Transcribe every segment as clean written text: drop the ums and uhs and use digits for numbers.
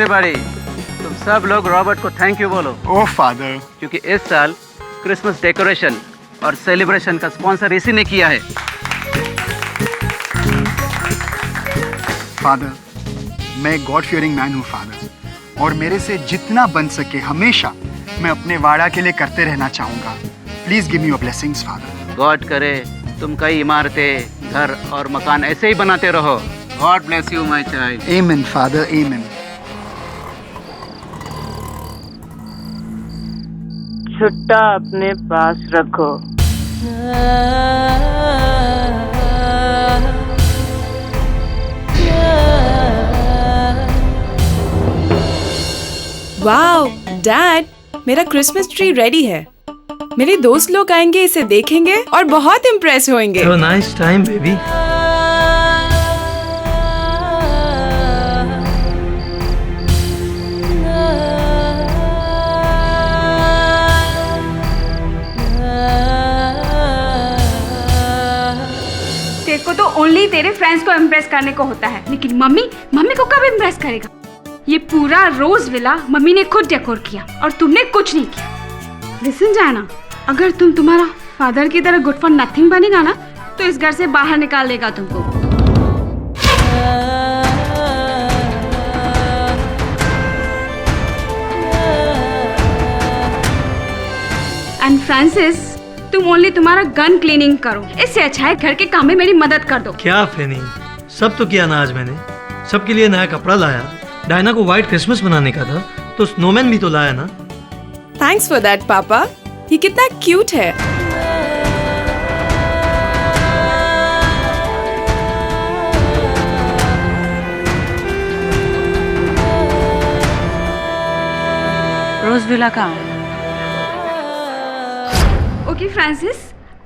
Everybody, तुम सब लोग रॉबर्ट को थैंक यू बोलो। ओह फादर, क्योंकि इस साल क्रिसमस डेकोरेशन और सेलिब्रेशन का स्पॉन्सर इसी ने किया है। फादर, मैं गॉड फियरिंग मैन हूँ फादर, और मेरे से जितना बन सके हमेशा मैं अपने वाड़ा के लिए करते रहना चाहूँगा। Please give me your blessings father. God करे तुम कई इमारतें, घर और मकान ऐसे ही बनाते रहो। God bless you my child. आमीन फादर, आमीन। छुट्टा अपने पास रखो। वाओ डैड, मेरा क्रिसमस ट्री रेडी है। मेरे दोस्त लोग आएंगे, इसे देखेंगे और बहुत इम्प्रेस होंगे। Have a nice time, baby. तेरे को तो ओनली तेरे फ्रेंड्स को इम्प्रेस करने को होता है, लेकिन मम्मी को कब इम्प्रेस करेगा? ये पूरा रोज विला मम्मी ने खुद डेकोर किया और तुमने कुछ नहीं किया। लिसन जाना, अगर तुम्हारा फादर की तरह गुड फॉर नथिंग बनेगा ना, तो इस घर से बाहर निकाल देगा तुमको। एंड फ्रांसिस, तुम ओनली तुम्हारा गन क्लीनिंग करो, इससे अच्छा है घर के काम में मेरी मदद कर दो। क्या फेनी, सब तो किया ना आज मैंने। सबके लिए नया कपड़ा लाया, डायना को व्हाइट क्रिसमस मनाने का था तो स्नोमैन भी तो लाया ना। थैंक्स फॉर दैट पापा, ये कितना क्यूट है। रोज विला कहाँ है? ओके फ्रांसिस,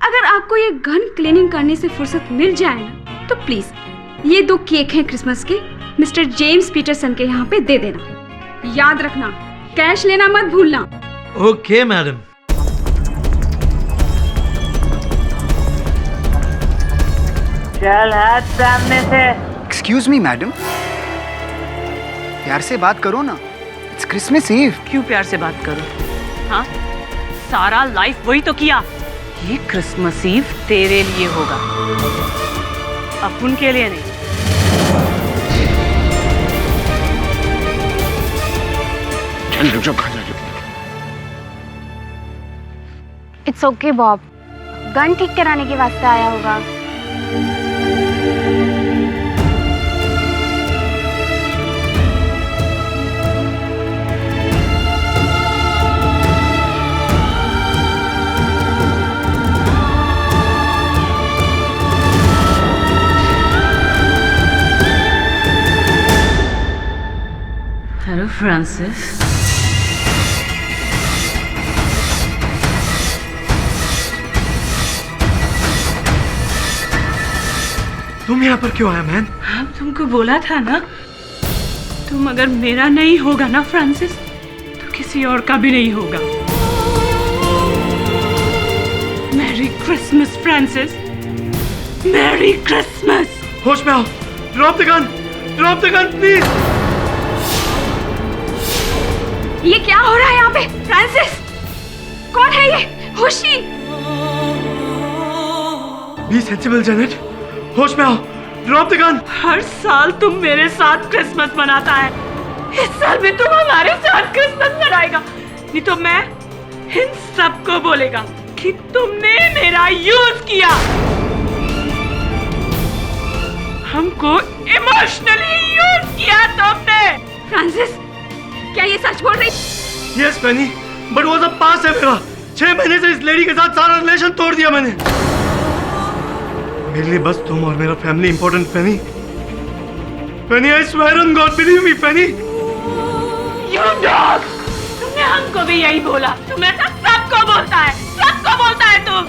अगर आपको ये गन क्लीनिंग करने से फुर्सत मिल जाए ना, तो प्लीज ये 2 केक हैं क्रिसमस के, मिस्टर जेम्स पीटरसन के यहाँ पे दे देना। याद रखना, कैश लेना मत भूलना। Okay madam. चल हाथ सामने से। एक्सक्यूज मी मैडम, प्यार से बात करो ना, इट्स क्रिसमस ईव। क्यों प्यार से बात करो? हाँ, सारा लाइफ वही तो किया। ये क्रिसमस ईव तेरे लिए होगा, अपन के लिए नहीं। चल रुक जाओ, खा जा। इट्स ओके बॉब, गन ठीक कराने के वास्ते आया होगा। Hello Francis. तुम यहाँ पर क्यों आया मैन? हाँ, तुमको बोला था ना, तुम अगर मेरा नहीं होगा ना फ्रांसिस, तो किसी और का भी नहीं होगा। Merry Christmas Francis, merry Christmas. होश में आओ, ड्रॉप द गन प्लीज। ये क्या हो रहा है यहाँ पे? फ्रांसिस, कौन है ये? होशी। बी सेंसिबल जेनेट, होश में आओ, ड्रॉप द गन। हर साल तुम मेरे साथ क्रिसमस मनाता है, इस साल भी तुम हमारे साथ क्रिसमस मनाएगा, नहीं तो मैं इन सबको बोलेगा कि तुमने मेरा यूज किया, हमको इमोशनली यूज किया तुमने। फ्रांसिस, क्या ये सच बोल रही? यस पेनी, बट वो सब पास है मेरा। 6 महीने से इस लेडी के साथ सारा रिलेशन तोड़ दिया मैंने। मेरे लिए बस तुम और मेरा family important Penney. Penney, I swear on God, believe me Penney. You dog! तुमने हमको भी यही बोला, तुम ऐसा सबको बोलता है, सबको बोलता है तुम।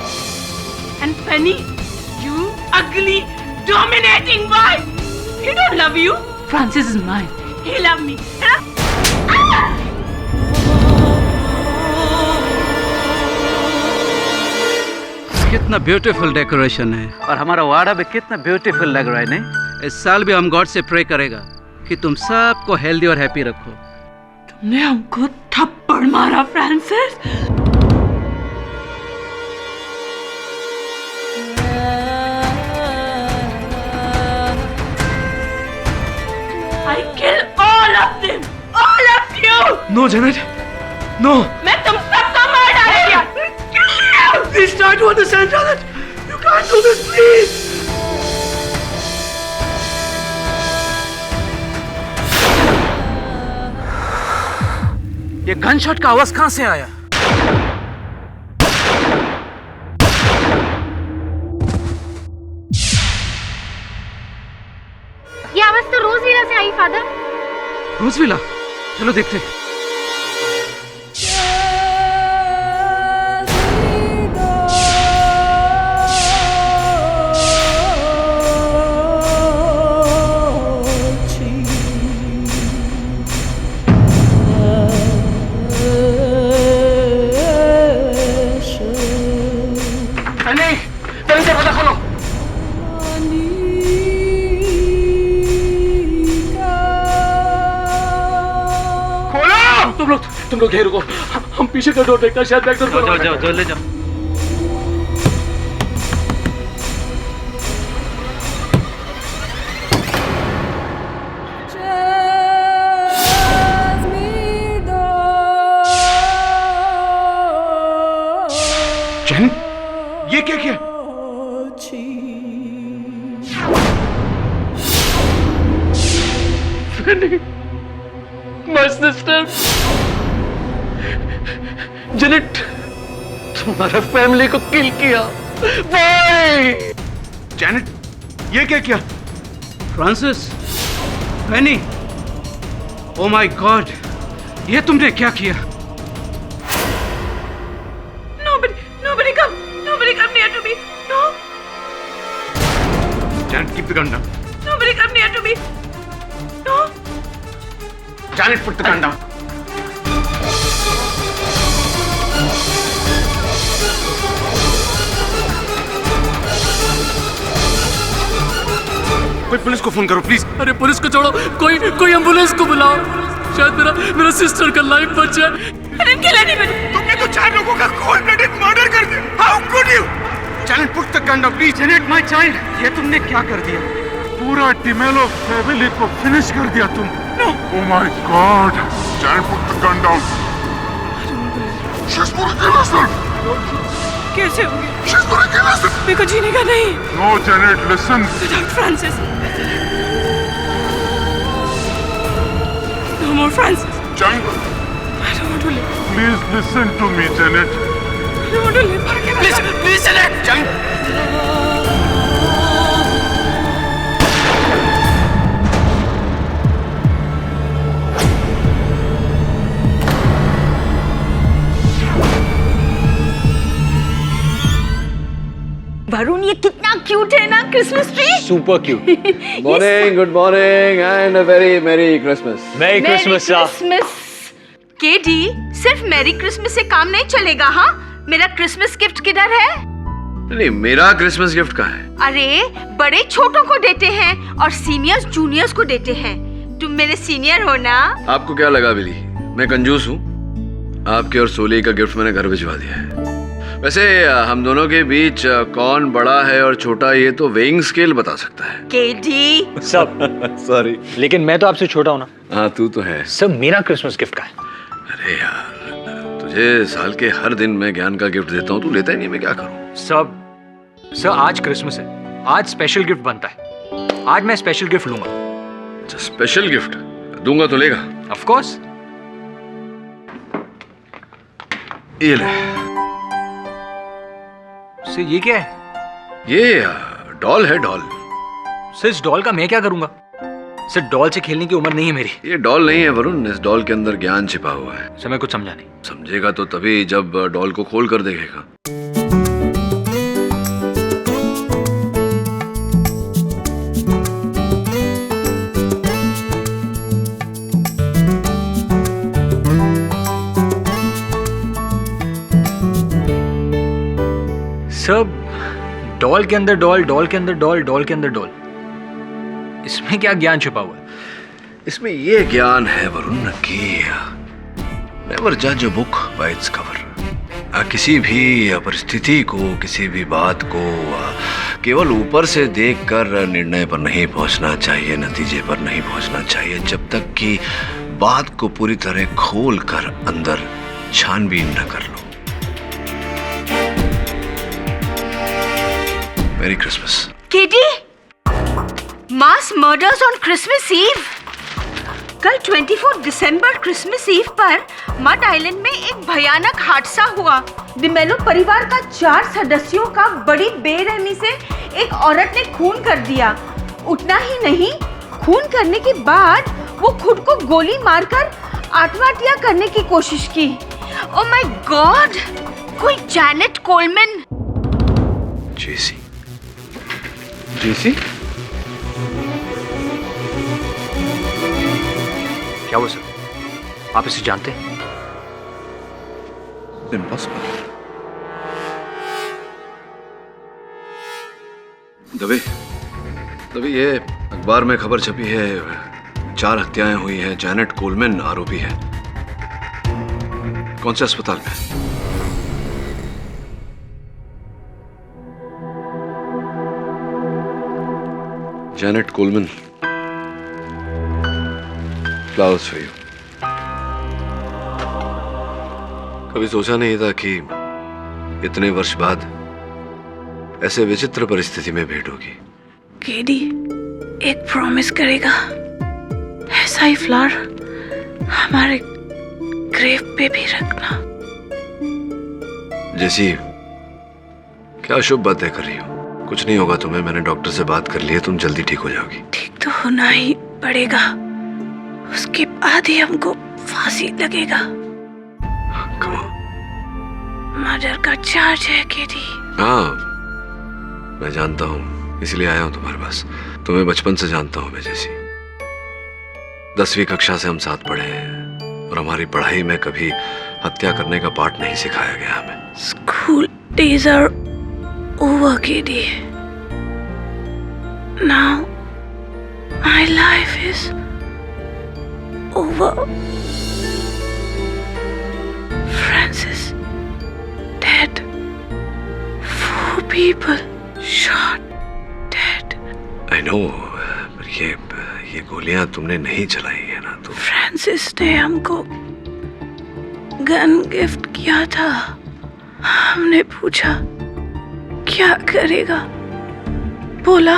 And Penny, you ugly, dominating wife. He don't love you. Francis is mine. He love me. कितना ब्यूटीफुल डेकोरेशन है और हमारा वाड़ा भी कितना ब्यूटीफुल लग रहा है। नहीं, इस साल भी हम गॉड से प्रे करेगा कि तुम सबको हेल्दी और हैप्पी रखो। तुमने हमको थप्पड़ मारा Francis. I kill all of them, all of you. No Janet, no. मैं तुम सबको मार डालूंगा। Please try to understand, Janet. You can't do this, please. ये गनशॉट का आवाज कहां से आया? ये आवाज तो रोज विला से आई फादर। रोजविला, चलो देखते। नहीं, जल्दी से पता खोलो। तुम लोग घेर रुको, हम पीछे का डोर देखते हैं, शायद बैक डोर पर जाओ ले जाओ। जैन, ये क्या किया? माय सिस्टर जेनेट, तुम्हारा फैमिली को किल किया। Why? जैनेट, ये क्या किया? Francis, Penney, oh my God, ये तुमने क्या किया? Nobody come near to me. No. Janet, keep the gun down. Nobody come near to me. No. Janet, put the gun down. कोई पुलिस को फोन करो प्लीज। अरे पुलिस को छोड़ो, कोई एम्बुलेंस को बुलाओ, शायद मेरा सिस्टर का लाइफ बच जाए। I didn't kill anybody. तुमने तो 4 लोगों का cold blooded मर्डर कर दिया। How could you? Janet, put the gun down, please. Janet, my child, ये तुमने क्या कर दिया? पूरा टिमेलो फैमिली को फिनिश कर दिया तुम। Oh my God! Janet, put the gun down. She's gonna kill herself. कैसे हो गया? She's gonna kill herself. मेरे को जीने का नहीं। No, Janet, listen. Without Francis. No more Francis. Janet, I don't want to live. please listen to me, Janet. I don't want to live. Please, Janet. Janet. Varun, ये कितना cute है ना Christmas tree. Super cute. Morning, good morning and a very मेरी Christmas. मेरी Christmas. KD, सिर्फ merry Christmas से काम नहीं चलेगा। हाँ, मेरा क्रिसमस गिफ्ट किधर है? नहीं, मेरा क्रिसमस गिफ्ट कहाँ है? अरे, बड़े छोटों को देते हैं और सीनियर्स जूनियर्स को देते हैं। तुम मेरे सीनियर हो ना? आपको क्या लगा बिली, मैं कंजूस हूँ? आपके और सोली का गिफ्ट मैंने घर भिजवा दिया है। वैसे हम दोनों के बीच कौन बड़ा है और छोटा, ये तो वेइंग स्केल बता सकता है। केडी सब सॉरी, लेकिन मैं तो आपसे छोटा हूँ ना। हाँ, तू तो है। सब मेरा क्रिसमस गिफ्ट का है। अरे यार, तुझे साल के हर दिन मैं ज्ञान का गिफ्ट देता हूँ, तू लेता ही नहीं, मैं क्या करूँ? सर आज क्रिसमस है, आज स्पेशल गिफ्ट बनता है। आज मैं स्पेशल गिफ्ट लूंगा। अच्छा, स्पेशल गिफ्ट दूंगा तो लेगा? Of course. ये ले। सर ये क्या है? ये डॉल है, डॉल। सर इस डॉल का मैं क्या करूंगा? सर डॉल से खेलने की उम्र नहीं है मेरी। ये डॉल नहीं है वरुण, इस डॉल के अंदर ज्ञान छिपा हुआ है। सर मैं कुछ समझा नहीं। समझेगा तो तभी जब डॉल को खोल कर देखेगा। सब डॉल के अंदर डॉल, डॉल के अंदर डॉल, डॉल के अंदर डॉल, इसमें क्या ज्ञान छुपा हुआ है? इसमें ये ज्ञान है वरुण कि नेवर जज a book by its cover. किसी भी परिस्थिति को, किसी भी बात को केवल ऊपर से देखकर निर्णय पर नहीं पहुंचना चाहिए, नतीजे पर नहीं पहुंचना चाहिए, जब तक कि बात को पूरी तरह खोल कर अंदर छानबीन न कर लो। Merry Christmas. KD, mass murders on Christmas Eve. कल 24 दिसंबर क्रिसमस ईव पर मड आइलैंड में एक भयानक हादसा हुआ। डिमेलो परिवार का 4 सदस्यों का बड़ी बेरहमी से एक औरत ने खून कर दिया। उतना ही नहीं, खून करने के बाद वो खुद को गोली मारकर आत्महत्या करने की कोशिश की। ओह माय गॉड, कोई जैनेट कोलमैन। जेसी? जेसी? क्या हुआ सर? आप इसे जानते हैं? इम्पॉसिबल। दबे ये अखबार में खबर छपी है, 4 हत्याएं हुई हैं, जैनेट कोलमैन आरोपी है। कौन से अस्पताल में? Janet Coleman, flowers for you. कभी सोचा नहीं था कि इतने वर्ष बाद ऐसे विचित्र परिस्थिति में भेंट होगी। केडी, एक प्रॉमिस करेगा, ऐसा ही फ्लावर हमारे ग्रेव पे भी रखना। जैसी क्या शुभ बातें कर रही हो? कुछ नहीं होगा तुम्हें, मैंने डॉक्टर से बात कर ली है, तुम जल्दी ठीक हो जाओगी। ठीक तो होना ही पड़ेगा, उसके बाद ही हमको फांसी लगेगा। मर्डर का चार्ज है केडी। हाँ, मैं जानता हूँ, इसलिए आया हूँ तुम्हारे पास। तुम्हें बचपन से जानता हूँ मैं जैसी। 10वीं कक्षा से हम साथ पढ़े हैं और हमारी पढ़ाई में कभी हत्या करने का पाठ नहीं सिखाया गया हमें। School days are over KD. Now my life is over. Francis dead. 4 people shot dead. I know, पर ये गोलियां तुमने नहीं चलाई है ना? तो फ्रांसिस ने हमको गन गिफ्ट किया था। हमने पूछा क्या करेगा, बोला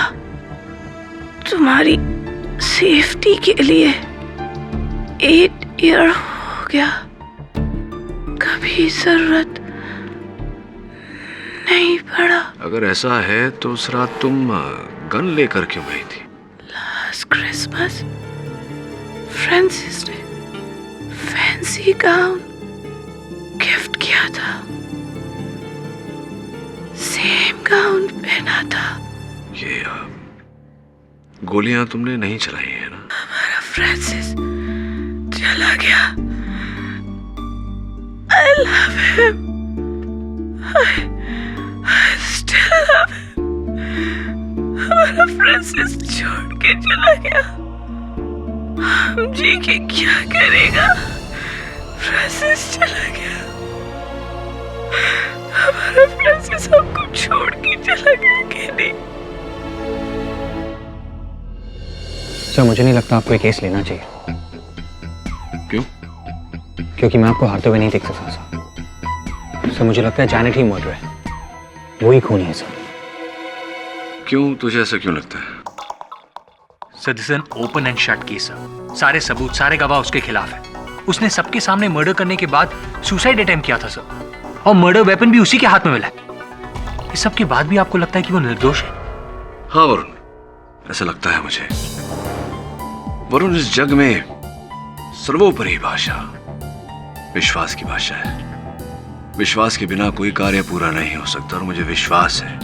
तुम्हारी सेफ्टी के लिए 8 ईयर हो गया, कभी जरूरत नहीं पड़ा। अगर ऐसा है तो उस रात तुम गन लेकर क्यों गई थी? लास्ट क्रिसमस फ्रांसिस ने फैंसी गाउन गिफ्ट किया था, सेम गाउन पहना था। ये गोलियां तुमने नहीं चलाई है ना? हमारा फ्रांसिस चला गया। I love him. I still love him. हमारा फ्रांसिस छोड़ के चला गया, हम जी के क्या करेगा? फ्रांसिस चला गया, हमारा फ्रांसिस हमको छोड़ के चला गया। केडी, सर मुझे नहीं लगता आपको ये केस लेना चाहिए। क्यों? क्योंकि मैं आपको हारते हुए नहीं देख सकता सर। मुझे लगता है जैनेट ही मर्डर है, वही खूनी है सर। क्यों, तुझे ऐसा क्यों लगता है? Sir this is an open and shut case sir. सारे सबूत, सारे गवाह उसके खिलाफ है। उसने सबके सामने मर्डर करने के बाद सुसाइड अटेम्प्ट किया था सर, और मर्डर वेपन भी उसी के हाथ में मिला है। इस सब के बाद भी आपको लगता है कि वो निर्दोष है? हाँ वरुण, ऐसा लगता है मुझे। वरुण, इस जग में सर्वोपरि भाषा विश्वास की भाषा है। विश्वास के बिना कोई कार्य पूरा नहीं हो सकता, और मुझे विश्वास है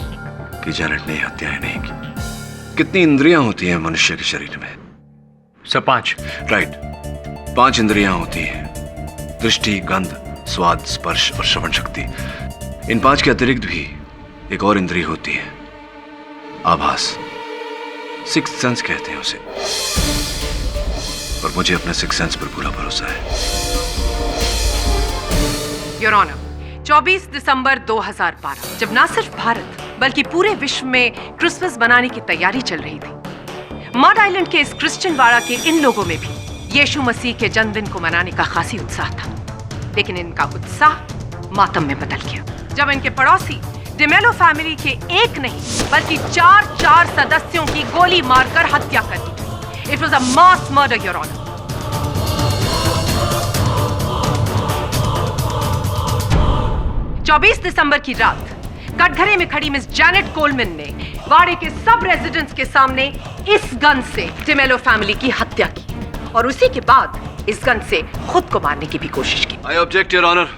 कि जैनेट ने हत्याएं नहीं की। कितनी इंद्रियां होती हैं मनुष्य के शरीर में? सर 5। राइट, 5 इंद्रियां होती हैं, दृष्टि, गंध, स्वाद, स्पर्श और श्रवण शक्ति। इन 5 के अतिरिक्त भी एक और इंद्रिय होती है, आभास, सिक्स्थ सेंस कहते हैं उसे। और मुझे अपने सिक्स सेंस पर पूरा भरोसा है। योर ऑनर, 24 दिसंबर 2012 जब ना सिर्फ भारत बल्कि पूरे विश्व में क्रिसमस मनाने की तैयारी चल रही थी, मड आइलैंड के इस क्रिश्चियन वाड़ा के इन लोगों में भी यीशु मसीह के जन्मदिन को मनाने का खासी उत्साह था। लेकिन इनका उत्साह मातम में बदल गया जब इनके पड़ोसी डिमेलो फैमिली के एक नहीं बल्कि चार सदस्यों की गोली मारकर हत्या कर दी। It was a mass murder, your honour. 24 दिसंबर की रात कटघरे में खड़ी मिस जैनेट कोलमैन ने वाड़े के सब रेजिडेंट्स के सामने इस गन से डिमेलो फैमिली की हत्या की और उसी के बाद इस गन से खुद को मारने की भी कोशिश की। I object your honour.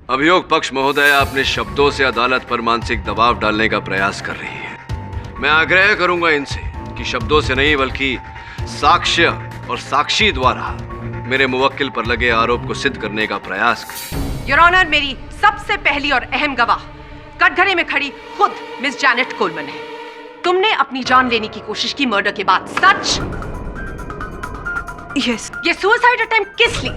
अभियोग पक्ष महोदय अपने शब्दों से अदालत पर मानसिक दबाव डालने का प्रयास कर रही है। मैं आग्रह करूंगा इनसे कि शब्दों से नहीं बल्कि साक्ष्य और साक्षी द्वारा मेरे मुवक्किल पर लगे आरोप को सिद्ध करने का प्रयास करें। योर ऑनर, मेरी सबसे पहली और अहम गवाह कटघरे में खड़ी खुद मिस जैनेट कोलमैन है। तुमने अपनी जान लेने की कोशिश की मर्डर के बाद, सच? यस। ये सुसाइड अटेम्प्ट किस लिए?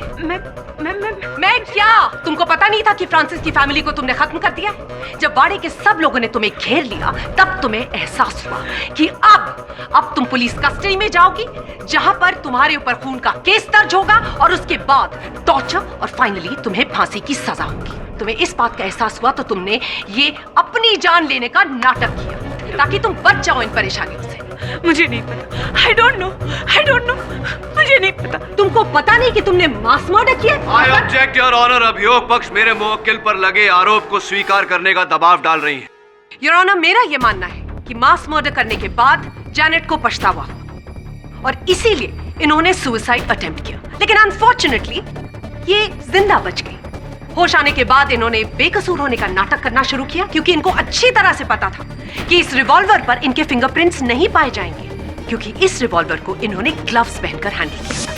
मैं क्या? तुमको पता नहीं था कि फ्रांसिस की फैमिली को तुमने खत्म कर दिया? जब वाड़े के सब लोगों ने तुम्हें घेर लिया तब तुम्हें एहसास हुआ कि अब तुम पुलिस कस्टडी में जाओगी जहां पर तुम्हारे ऊपर खून का केस दर्ज होगा और उसके बाद टॉर्चर और फाइनली तुम्हें फांसी की सजा होगी। तुम्हें इस बात का एहसास हुआ तो तुमने ये अपनी जान लेने का नाटक किया ताकि तुम बच जाओ इन परेशानियों से। मुझे नहीं पता। आई डोंट नो। मुझे नहीं पता। तुमको पता नहीं कि तुमने मास मर्डर किया? I object your honour. अभियोग पक्ष मेरे मुवक्किल पर लगे आरोप को स्वीकार करने का दबाव डाल रही है। योर ऑनर, मेरा यह मानना है कि मास मर्डर करने के बाद जैनेट को पछतावा और इसीलिए इन्होंने सुसाइड अटेम्प्ट किया। लेकिन अनफॉर्चुनेटली ये जिंदा बच गई। होश आने के बाद इन्होंने बेकसूर होने का नाटक करना शुरू किया क्योंकि इनको अच्छी तरह से पता था कि इस रिवॉल्वर पर इनके फिंगरप्रिंट्स नहीं पाए जाएंगे क्योंकि इस रिवॉल्वर को इन्होंने ग्लव्स पहनकर हैंडल किया था।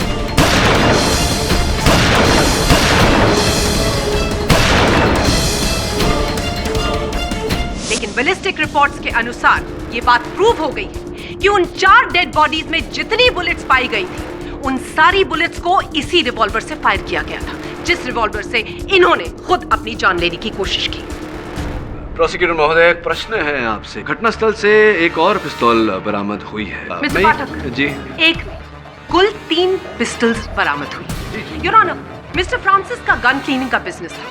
लेकिन बैलिस्टिक रिपोर्ट्स के अनुसार ये बात प्रूव हो गई कि उन 4 डेड बॉडीज में जितनी बुलेट्स पाई गई थी उन सारी बुलेट्स को इसी रिवॉल्वर से फायर किया गया था जिस रिवॉल्वर से इन्होंने खुद अपनी जान लेने की कोशिश की। प्रोसिक्यूटर महोदय, एक प्रश्न है आपसे। घटनास्थल से एक और पिस्तौल बरामद हुई है। मिस्टर पाठक जी, एक कुल 3 पिस्टल्स बरामद हुई। योर ऑनर, मिस्टर फ्रांसिस का गन क्लीनिंग का बिजनेस था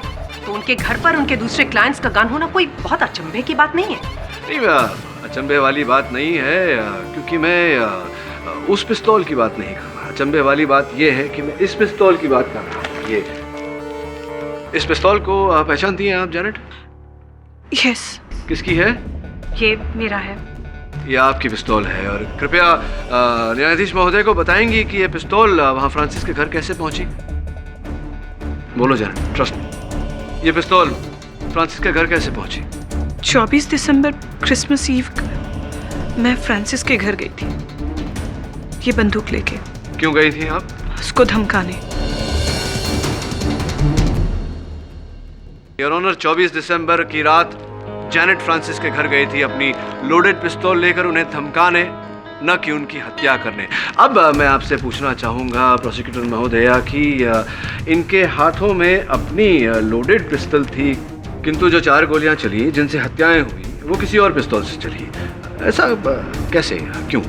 तो उनके घर पर उनके दूसरे क्लाइंट्स का गन होना कोई बहुत अचंभे की बात नहीं है। नहीं, अचंभे वाली बात नहीं है क्योंकि मैं उस पिस्तौल की बात नहीं कर रहा। अचंभे वाली बात यह है कि मैं इस पिस्तौल की बात कर रहा हूँ। ये इस पिस्तौल को पहचानती हैं आप जैनेट? यस। किसकी है? ये मेरा है। ये आपकी पिस्तौल है और कृपया न्यायाधीश महोदय को बताएंगी कि ये पिस्तौल वहाँ फ्रांसिस के घर कैसे पहुंची? बोलो जैनेट, ट्रस्ट। ये पिस्तौल फ्रांसिस के घर कैसे पहुंची? 24 दिसंबर क्रिसमस ईव मैं फ्रांसिस के घर गई थी ये बंदूक लेके। क्यों गई थी आप? उसको धमकाने। योर ऑनर, 24 दिसंबर की रात जैनेट फ्रांसिस के घर गई थी अपनी लोडेड पिस्तौल लेकर उन्हें धमकाने, न कि उनकी हत्या करने। अब मैं आपसे पूछना चाहूँगा प्रोसिक्यूटर महोदया कि इनके हाथों में अपनी लोडेड पिस्तौल थी किंतु जो 4 गोलियां चली जिनसे हत्याएं हुई वो किसी और पिस्तौल से चली। ऐसा कैसे? क्यों?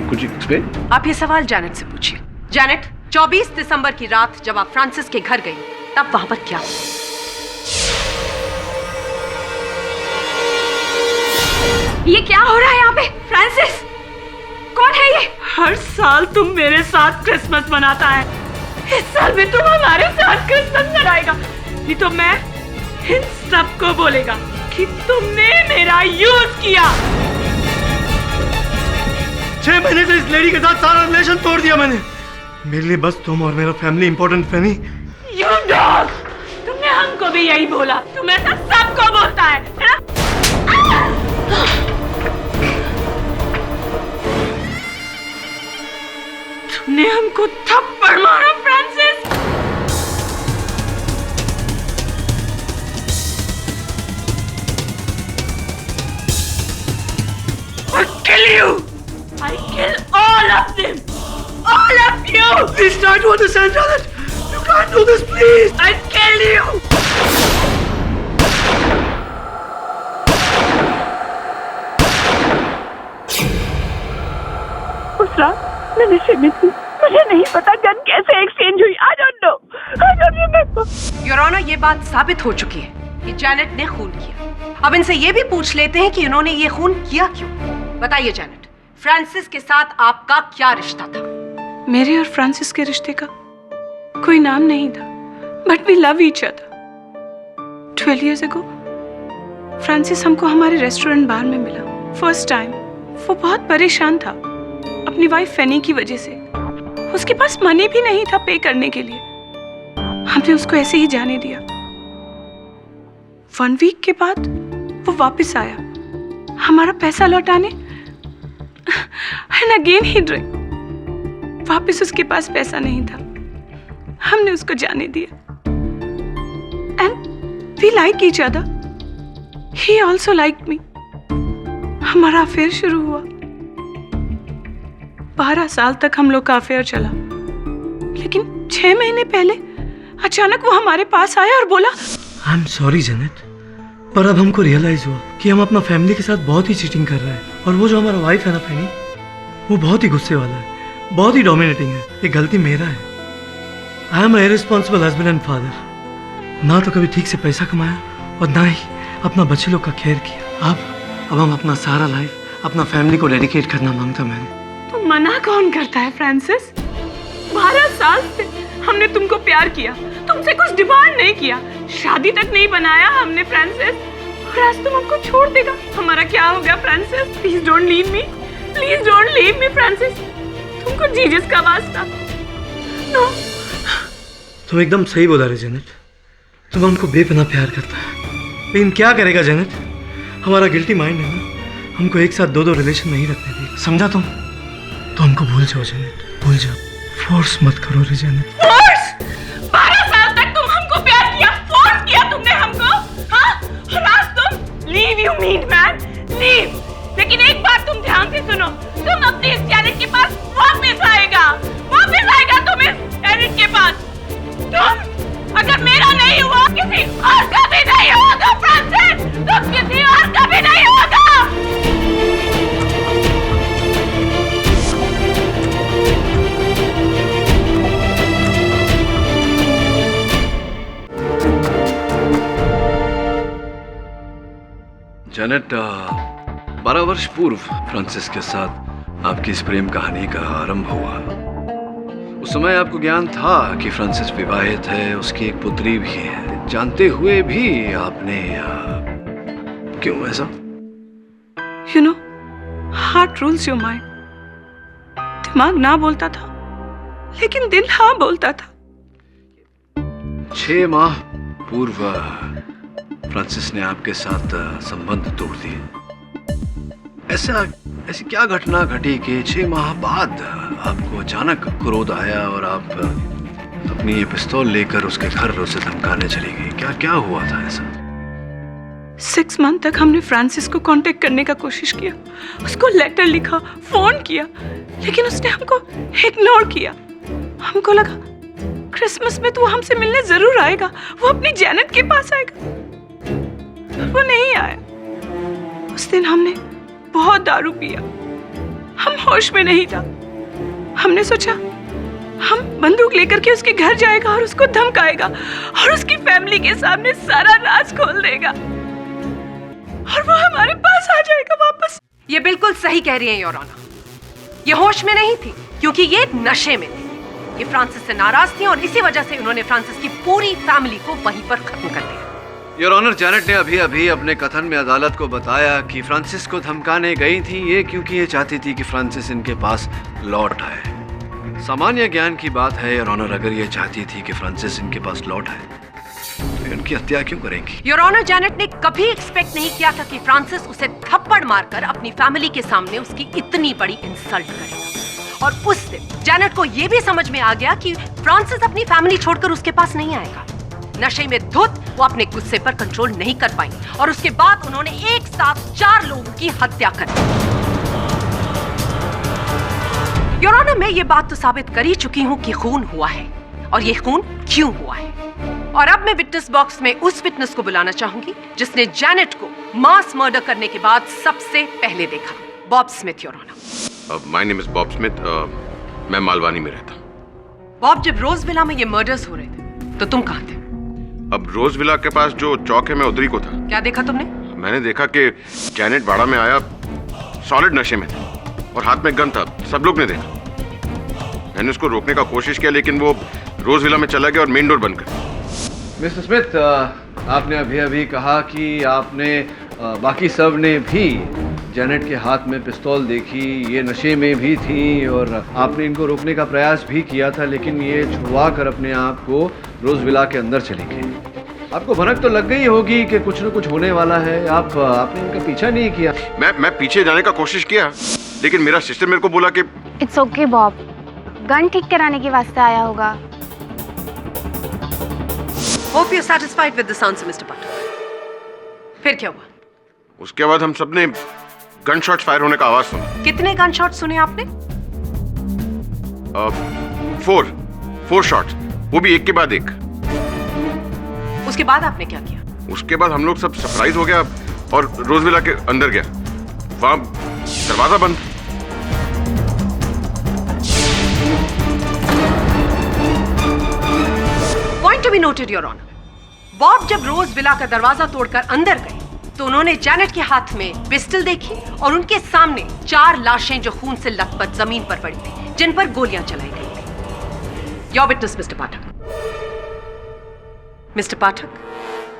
कुछ एक्सप्लेन? आप ये सवाल जैनेट से पूछिए। जैनेट, 24 दिसंबर की रात जब आप फ्रांसिस के घर गई तब वहां पर क्या हुआ? ये क्या हो रहा है यहाँ पे? फ्रांसिस कौन है ये? हर साल तुम मेरे साथ क्रिसमस मनाता है, इस साल भी तुम हमारे साथ क्रिसमस मनाएगा। नहीं तो मैं इन सबको बोलेगा कि तुमने मेरा यूज किया। 6 महीने से इस लेडी के साथ सारा रिलेशन तोड़ दिया मैंने। मेरे लिए बस तुम और मेरा family important Fanny. You dog! तुमने हमको भी यही बोला। तुम ऐसा सबको बोलता है ना? तुमने हमको थप्पड़ मारा Francis. I kill you! I kill all of them! All of you! Please try to understand, Janet. You can't do this, please. I'll kill you! उस रात मैं नशे में थी। मुझे नहीं पता गन कैसे एक्सचेंज हुई। I don't know remember. Your honour, ये बात साबित हो चुकी है कि जैनेट ने खून किया। अब इनसे ये भी पूछ लेते हैं कि इन्होंने ये खून किया क्यों। बताइए जैनेट, फ्रांसिस के साथ आपका क्या रिश्ता था? मेरे और फ्रांसिस के रिश्ते का कोई नाम नहीं था, but we love each other. 12 years ago, Francis हमको हमारे रेस्टोरेंट बार में मिला फर्स्ट टाइम। वो बहुत परेशान था अपनी वाइफ फेनी की वजह से। उसके पास मनी भी नहीं था पे करने के लिए। हमने उसको ऐसे ही जाने दिया। 1 week के बाद वो वापस आया हमारा पैसा लौटाने। And again he drink. वापस उसके पास पैसा नहीं था। हमने उसको जाने दिया। And we like each other. He also like me. हमारा अफेयर शुरू हुआ। 12 साल तक हम लोग का अफेयर चला, लेकिन 6 महीने पहले अचानक वो हमारे पास आया और बोला, आई एम सॉरी जेनेट, पर अब हमको रियलाइज हुआ कि हम अपना फैमिली के साथ बहुत ही चीटिंग कर रहे हैं। और वो जो हमारा वाइफ है ना फेनी, वो बहुत ही गुस्से वाला है, बहुत ही डोमिनेटिंग है। ये गलती मेरा है। I am irresponsible husband and father. ना तो कभी ठीक से पैसा कमाया और ना ही अपना बच्चे लोग का केयर किया। अब हम अपना सारा लाइफ अपना फैमिली को डेडिकेट करना मांगता मैंने। तो मना कौन करता है फ्रांसिस? 12 साल से हमने तुमको प्यार किया, तुमसे कुछ डिमांड नहीं किया, शादी तक नहीं बनाया हमने फ्रांसिस। और आज तुम हमको छोड़ देगा। हमारा क्या हो गया Francis? Please don't leave me, please don't leave me Francis. तुमको जीसस का वास्ता। नो। तुम एकदम सही बोला रे जेनेट। तुम हमको बेपनाह प्यार करता है, लेकिन क्या करेगा जेनेट? हमारा गिल्टी माइंड है ना, हमको एक साथ 2 रिलेशन नहीं रखने देगा। समझा तुम? तो हमको भूल जाओ जेनेट, भूल जाओ। फोर्स मत करो रे जेनेट। फोर्स? 12 साल तक तुम हमको प्यार किया, फोर्स किया तुमने हमको, हाँ? और आज तुम leave, you mean man, leave. लेकिन एक बात तुम ध्यान से सुनो, तुम अपने इस जैनेट के पास वापस आएगा तुम इस जैनेट के पास। तुम अगर मेरा नहीं हुआ, किसी और का भी नहीं होगा फ्रांसिस, तुम किसी और का भी नहीं होगा। जेनेट, 12 वर्ष पूर्व फ्रांसिस के साथ आपकी इस प्रेम कहानी का आरंभ हुआ। उस समय आपको ज्ञान था कि फ्रांसिस विवाहित है, उसकी एक पुत्री भी है। जानते हुए भी आपने क्यों ऐसा? You know, heart rules your mind. दिमाग ना बोलता था, लेकिन दिल हाँ बोलता था। 6 माह पूर्व फ्रांसिस ने आपके साथ संबंध तोड़ दिए। ऐसी क्या घटना घटी कि 6 माह बाद आपको अचानक क्रोध आया और आप अपनी ये पिस्तौल लेकर उसके घर उसे धमकाने चली गई? क्या हुआ था ऐसा? 6 मंथ तक हमने फ्रांसिस को कांटेक्ट करने का कोशिश किया, उसको लेटर लिखा, फोन किया, लेकिन उसने हमको इग्नोर किया। हमको लगा क्रिसमस में तो वो हमसे मिलने जरूर आएगा, वो अपनी जैनेट के पास आएगा। वो नहीं आया। उस दिन हमने बहुत दारू पिया, हम होश में नहीं था। हमने सोचा हम बंदूक लेकर के उसके घर जाएगा और उसको धमकाएगा और उसकी फैमिली के सामने सारा राज खोल देगा और वो हमारे पास आ जाएगा वापस। ये बिल्कुल सही कह रही हैं योर ऑनर। ये होश में नहीं थी क्योंकि ये नशे में थी। ये फ्रांसिस से नाराज थी और इसी वजह से उन्होंने फ्रांसिस की पूरी फैमिली को वहीं पर खत्म कर दिया। योर ऑनर, जेनेट ने अभी अपने कथन में अदालत को बताया कि फ्रांसिस को धमकाने गई थी ये क्योंकि ये चाहती थी कि फ्रांसिस इनके पास लौट आए। सामान्य ज्ञान की बात है योर ऑनर, अगर ये चाहती थी कि फ्रांसिस इनके पास लौट आए तो उनकी हत्या क्यों करेंगी? योर ऑनर, जेनेट ने कभी एक्सपेक्ट नहीं किया था कि फ्रांसिस उसे थप्पड़ मारकर अपनी फैमिली के सामने उसकी इतनी बड़ी इंसल्ट करेगा। और उस दिन जेनेट को यह भी समझ में आ गया कि फ्रांसिस अपनी फैमिली छोड़कर उसके पास नहीं आएगा। नशे में धुत वो अपने गुस्से पर कंट्रोल नहीं कर पाई और उसके बाद उन्होंने एक साथ 4 लोगों की हत्या कर दी। योर ऑनर, मैं ये बात तो साबित कर ही चुकी हूँ कि खून हुआ है और ये खून क्यों हुआ है। और अब मैं विटनेस बॉक्स में उस विटनेस को बुलाना चाहूंगी जिसने जैनेट को मास मर्डर करने के बाद सबसे पहले देखा। Bob Smith, your honour. My name is Bob Smith. मैं मालवानी में रहता हूँ। बॉब, जब रोज विला में ये मर्डर्स हो रहे थे तो तुम कहाँ थे? अब रोज विला के पास जो चौक है, मैं उधर ही को था। क्या देखा तुमने? मैंने देखा कि जैनेट बाड़ा में आया, सॉलिड नशे में था और हाथ में गन था। सब लोग ने देखा। मैंने उसको रोकने का कोशिश किया लेकिन वो रोज विला में चला गया और मेन डोर बंद कर। मिस्टर स्मिथ, आपने अभी अभी कहा कि आपने बाकी सब ने भी जैनेट के हाथ में पिस्तौल देखी, ये नशे में भी थी और आपने इनको रोकने का प्रयास भी किया था, लेकिन ये छुड़वा कर अपने आप को रोज विला के अंदर चली गई। आपको भनक तो लग गई होगी कि कुछ न कुछ होने वाला है। आपने इनका पीछा नहीं किया? मैं पीछे जाने का कोशिश किया लेकिन मेरा सिस्टर मेरे को बोला कि इट्स ओके बॉब, गन ठीक कराने के वास्ते आया होगा। Hope you're satisfied with this answer, Mr. Pathak. फिर क्या हुआ? उसके बाद हम सब ने गन शॉट्स फायर होने का आवाज सुना। कितने गन शॉट सुने आपने? 4 शॉट्स, वो भी एक के बाद एक। उसके बाद आपने क्या किया? उसके बाद हम लोग सब सरप्राइज हो गया और रोजविला के अंदर गया। वहां दरवाजा बंद। Point to be noted, your honour. Bob जब रोज विला का दरवाजा तोड़कर अंदर गए तो उन्होंने जैनेट के हाथ में पिस्टल देखी और उनके सामने 4 लाशें जो खून से लथपथ जमीन पर पड़ी थी, जिन पर गोलियां चलाई गई थी। Your witness mister Pathak. Mister Pathak,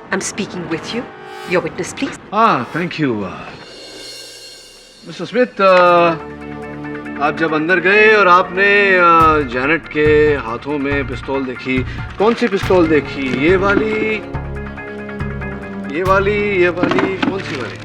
I am speaking with you. Your witness please. Thank you mister Smith. आप जब अंदर गए और आपने जैनेट के हाथों में पिस्तौल देखी, कौन सी पिस्तौल देखी? ये वाली, कौन सी वाली?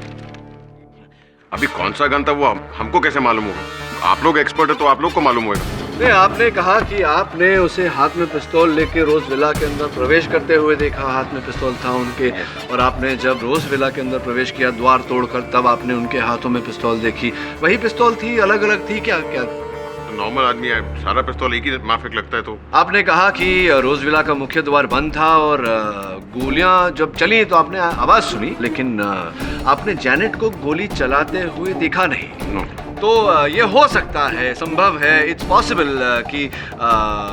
अभी कौन सा गन था वो हमको कैसे मालूम होगा? आप लोग एक्सपर्ट है तो आप लोग को मालूम होगा। नहीं, आपने कहा कि आपने उसे हाथ में पिस्तौल लेके रोज विला के अंदर प्रवेश करते हुए देखा। हाथ में पिस्तौल था उनके, और आपने जब रोज विला के अंदर प्रवेश किया द्वार तोड़कर, तब आपने उनके हाथों में पिस्तौल देखी। वही पिस्तौल थी, अलग अलग थी? क्या नॉर्मल आदमी है, सारा पिस्तौल एक ही माफिक लगता है। तो आपने कहा कि रोज विला का मुख्य द्वार बंद था और गोलियां जब चली तो आपने आवाज सुनी, लेकिन आपने जैनेट को गोली चलाते हुए देखा नहीं। तो ये हो सकता है, संभव है, इट्स पॉसिबल कि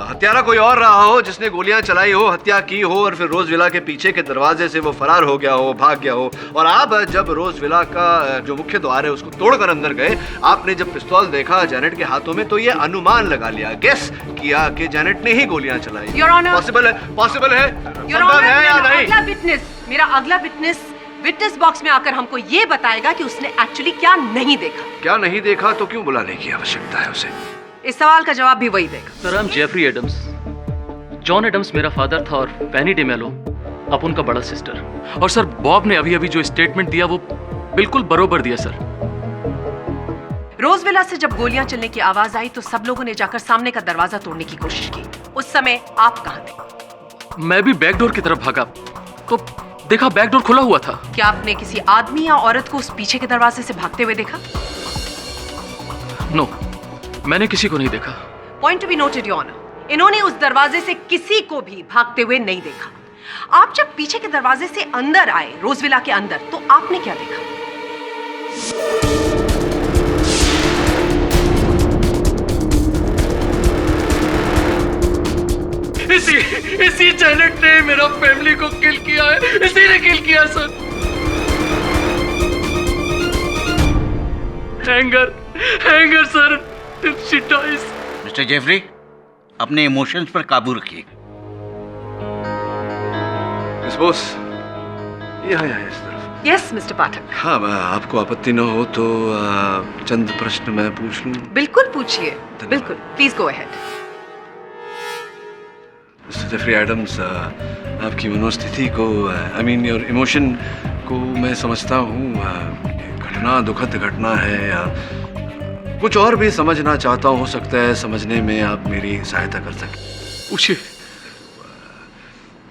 हत्यारा कोई और रहा हो जिसने गोलियां चलाई हो, हत्या की हो और फिर रोज विला के पीछे के दरवाजे से वो फरार हो गया हो, भाग गया हो। और आप जब रोज विला का जो मुख्य द्वार है उसको तोड़कर अंदर गए, आपने जब पिस्तौल देखा जैनेट के हाथों में, तो ये अनुमान लगा लिया, गेस किया कि जैनेट ने ही गोलियां चलाई। योर ऑनर, पॉसिबल है, संभव है या नहीं? मेरा अगला विटनेस बॉक्स में आकर हमको ये बताएगा कि उसने एक्चुअली क्या नहीं देखा। क्या नहीं देखा तो क्यों बुलाने की आवश्यकता है उसे? इस सवाल का जवाब भी वही देगा। Sir, I am Jeffrey Adams. John Adams मेरा फादर था और पेनी डेमेलो अब उनका बड़ा सिस्टर। और सर, बॉब ने अभी अभी जो स्टेटमेंट दिया वो बिल्कुल बरोबर दिया सर। रोजविला से जब गोलियां चलने की आवाज आई तो सब लोगों ने जाकर सामने का दरवाजा तोड़ने की कोशिश की। उस समय आप कहां थे? मैं भी बैकडोर की तरफ भागा तो देखा बैकडोर खुला हुआ था। क्या आपने किसी आदमी या औरत को उस पीछे के दरवाजे से भागते हुए देखा? नो, मैंने किसी को नहीं देखा। Point to be noted, your honour. इन्होंने उस दरवाजे से किसी को भी भागते हुए नहीं देखा। आप जब पीछे के दरवाजे से अंदर आए, रोजविला के अंदर, तो आपने क्या देखा? इसी जैनेट ने मेरा फैमिली को किल किया है। इसी ने किल किया sir. Hang her sir, she dies. Mister Jeffrey, अपने इमोशंस पर काबू रखिए। मिस बॉस, यहाँ इस तरफ। Yes mister Pathak. हाँ, आपको आपत्ति न हो तो चंद प्रश्न मैं पूछ लूं? बिल्कुल पूछिए, बिल्कुल, please go ahead. Mister Jeffrey Adams, आपकी मनोस्थिति को, आई मीन योर इमोशन को मैं समझता हूँ। घटना दुखद घटना है या कुछ और भी समझना चाहता हूँ, हो सकता है समझने में आप मेरी सहायता कर सकें। पूछिए।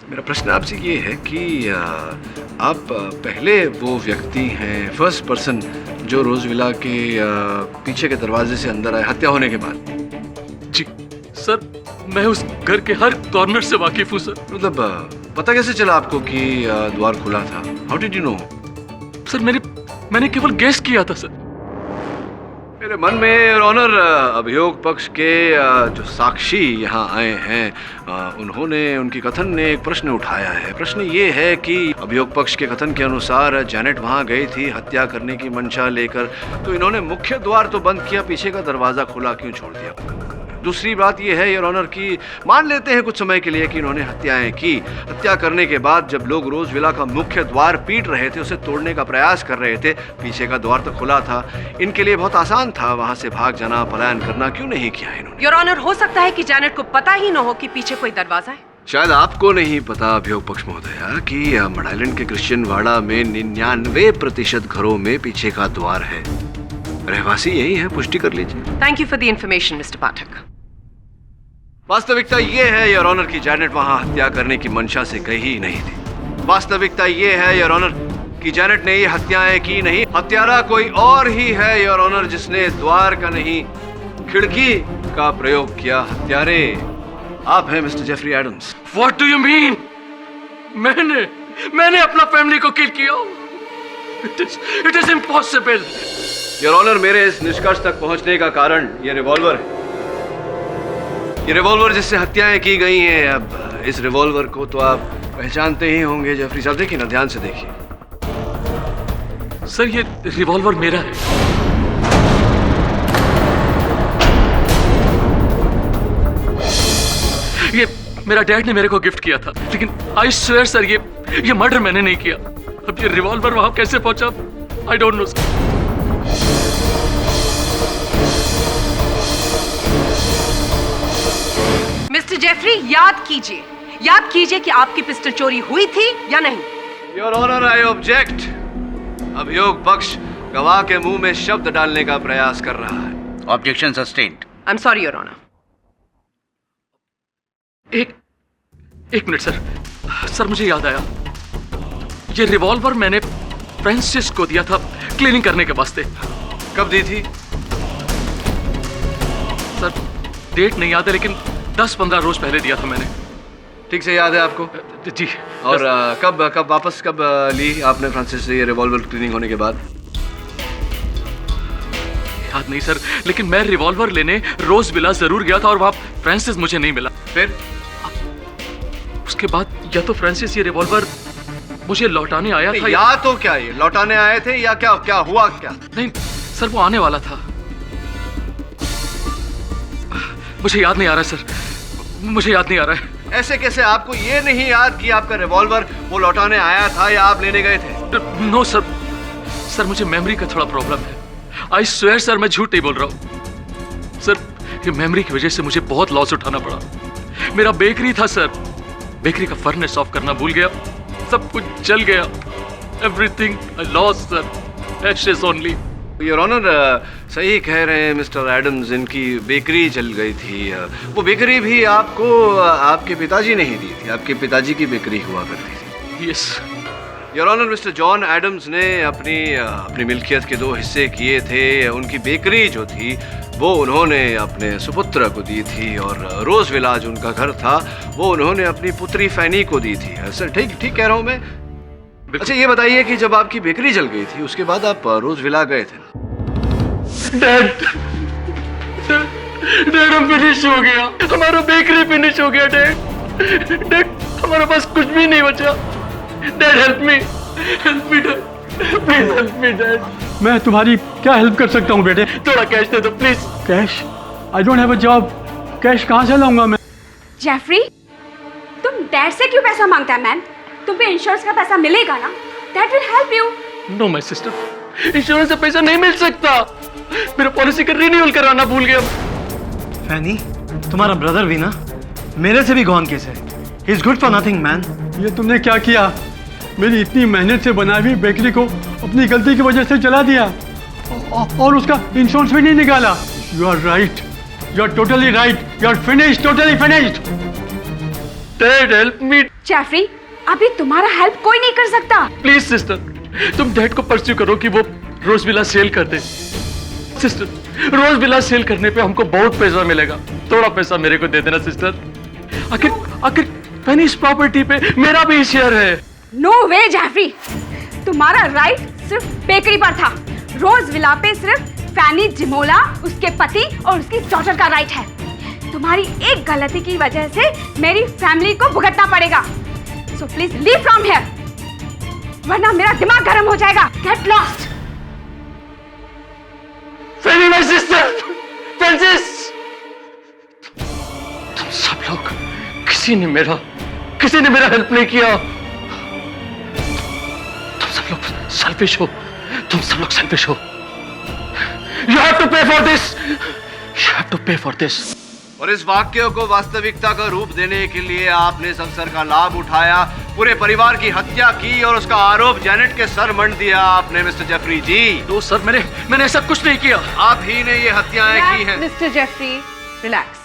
मेरा प्रश्न आपसे ये है कि आप पहले वो व्यक्ति हैं, फर्स्ट पर्सन, जो रोजविला के पीछे के दरवाजे से अंदर आए हत्या होने के बाद? सर मैं उस घर के हर कॉर्नर से वाकिफ हूँ सर। मतलब पता कैसे चला आपको कि द्वार खुला था? How did you know? Sir मैंने केवल गेस किया था सर। मेरे मन में योर ऑनर अभियोग पक्ष के जो साक्षी यहाँ आए हैं उन्होंने उनकी कथन ने एक प्रश्न उठाया है। प्रश्न ये है कि अभियोग पक्ष के कथन के अनुसार जैनेट वहाँ गई थी हत्या करने की मंशा लेकर, तो इन्होंने मुख्य द्वार तो बंद किया, पीछे का दरवाजा खुला क्यों छोड़ दिया? दूसरी बात यह है योर ऑनर कि मान लेते हैं कुछ समय के लिए कि इन्होंने हत्याएं की। हत्या करने के बाद जब लोग रोज विला का मुख्य द्वार पीट रहे थे, उसे तोड़ने का प्रयास कर रहे थे, पीछे का द्वार तो खुला था, इनके लिए बहुत आसान था वहां से भाग जाना, पलायन करना। क्यों नहीं किया इन्होंने? योर ऑनर, हो सकता है कि जैनेट को पता ही न हो कि पीछे कोई दरवाजा है। शायद आपको नहीं पता अभियोग पक्ष महोदया कि मड आइलैंड के क्रिश्चियन वाड़ा में 99% घरों में पीछे का द्वार है। रहवासी यही है, पुष्टि कर लीजिए। Thank you for the information mister Pathak. वास्तविकता ये है योर ऑनर की जैनेट वहां हत्या करने की मंशा से गई ही नहीं थी। वास्तविकता ये है योर ऑनर कि जैनेट ने ये हत्याएं की नहीं, हत्यारा कोई और ही है योर ऑनर, जिसने द्वार का नहीं खिड़की का प्रयोग किया। हत्यारे आप हैं mister Jeffrey Adams. What do you mean? मैंने अपना फैमिली को किल किया? It is impossible. Your honour, मेरे इस निष्कर्ष तक पहुंचने का कारण ये रिवॉल्वर है। ये रिवॉल्वर जिससे हत्याएं की गई हैं। अब इस रिवॉल्वर को तो आप पहचानते ही होंगे जेफरी साहब, देखिए ना, ध्यान से देखिए। सर ये रिवॉल्वर मेरा है। ये मेरा डैड ने मेरे को गिफ्ट किया था, लेकिन आई स्वेयर सर ये मर्डर मैंने नहीं किया। अब ये रिवॉल्वर वहां कैसे पहुंचा I don't know sir. Mister Jeffrey, याद कीजिए कि आपकी पिस्टल चोरी हुई थी या नहीं। Your honour, I object. अभियोग पक्ष गवाह के मुंह में शब्द डालने का प्रयास कर रहा है। Objection sustained. I am sorry your honour. एक मिनट सर, मुझे याद आया। ये रिवॉल्वर मैंने फ्रांसिस को दिया था क्लीनिंग करने के वास्ते। कब दी थी? सर डेट नहीं याद है, लेकिन 10-15 रोज पहले दिया था मैंने। ठीक से याद है आपको? जी। और कब वापस ली आपने फ्रांसिस से ये रिवॉल्वर क्लीनिंग होने के बाद? याद नहीं सर, लेकिन मैं रिवॉल्वर लेने रोज विला जरूर गया था और वहां फ्रांसिस मुझे नहीं मिला। फिर उसके बाद या तो फ्रांसिस ये रिवॉल्वर मुझे लौटाने आया था या तो क्या ये लौटाने आए थे या क्या हुआ क्या? नहीं सर, वो आने वाला था। मुझे याद नहीं आ रहा सर, मुझे याद नहीं आ रहा है। ऐसे कैसे आपको ये नहीं याद कि आपका रिवॉल्वर वो लौटाने आया था या आप लेने गए थे? नो सर, मुझे मेमोरी का थोड़ा प्रॉब्लम है। आई स्वेयर सर, मैं झूठ नहीं बोल रहा हूँ सर। ये मेमोरी की वजह से मुझे बहुत लॉस उठाना पड़ा। मेरा बेकरी था सर, बेकरी का फर्नेस ऑफ करना भूल गया, सब कुछ जल गया। Everything I lost sir, ashes only. Your honour, सही कह रहे हैं मिस्टर एडम्स, इनकी बेकरी जल गई थी। वो बेकरी भी आपको आपके पिताजी ने ही दी थी, आपके पिताजी की बेकरी हुआ करती थी। Yes your honour, mister John Adams ने अपनी मिल्कियत के 2 हिस्से किए थे। उनकी बेकरी जो थी वो उन्होंने अपने सुपुत्र को दी थी, और रोज विला जो उनका घर था वो उन्होंने अपनी पुत्री फैनी को दी थी। सर ठीक कह रहा हूँ मैं? अच्छा ये बताइए कि जब आपकी बेकरी जल गई थी उसके बाद आप रोज विला गए थे? डैड हम फिनिश हो गया, हमारा बेकरी फिनिश हो गया। डैड हमारे पास कुछ भी नहीं बचा। Dad help me dad, please help me dad. मैं तुम्हारी क्या हेल्प कर सकता हूँ बेटे? थोड़ा कैश दे दो please. Cash? I don't have a job, cash कहाँ से लाऊंगा मैं? जेफरी, तुम डैड से क्यों पैसा मांगता है मैन? तुम्हें इंश्योरेंस का पैसा मिलेगा ना? That will help you. No my sister, insurance से पैसा नहीं मिल सकता। मेरा पॉलिसी का रिन्यूअल कराना भूल गया। फैनी, तुम्हारा ब्रदर भी ना मेरे से भी गॉन केस है। He is good for nothing man. ये तुमने क्या किया? मेरी इतनी मेहनत से बनाई हुई बेकरी को अपनी गलती की वजह से जला दिया, और उसका इंश्योरेंस भी नहीं निकाला। You are right, you are totally right, you are finished, totally finished. Dad help me. Jeffrey, अभी तुम्हारा हेल्प कोई नहीं कर सकता। प्लीज सिस्टर, तुम डैड को परस्यू करो कि वो रोज विला सेल कर दे। सिस्टर रोज विला सेल करने पे हमको बहुत पैसा मिलेगा, थोड़ा पैसा मेरे को दे देना सिस्टर। आखिर पेनीज प्रॉपर्टी पे मेरा भी शेयर है। नो वे जेफरी, तुम्हारा राइट सिर्फ बेकरी पर था। रोज विला पे सिर्फ फैनी जिमोला, उसके पति और उसकी डॉटर का राइट है। तुम्हारी एक गलती की वजह से मेरी फैमिली को भुगतना पड़ेगा। So please leave from here, वरना मेरा दिमाग गर्म हो जाएगा। Get lost. Fanny my sister, Francis, तुम सब लोग किसी ने मेरा हेल्प नहीं किया। तुम सब लोग सेल्फिश हो, तुम सब लोग सेल्फिश हो। You have to pay for this. You have to pay for this. और इस वाक्य को वास्तविकता का रूप देने के लिए आपने इस अवसर का लाभ उठाया, पूरे परिवार की हत्या की और उसका आरोप जैनेट के सर मंड दिया आपने मिस्टर जेफरी जी। तो सर मैंने ऐसा कुछ नहीं किया। आप ही ने ये हत्याएं की हैं। Mister Jeffrey relax.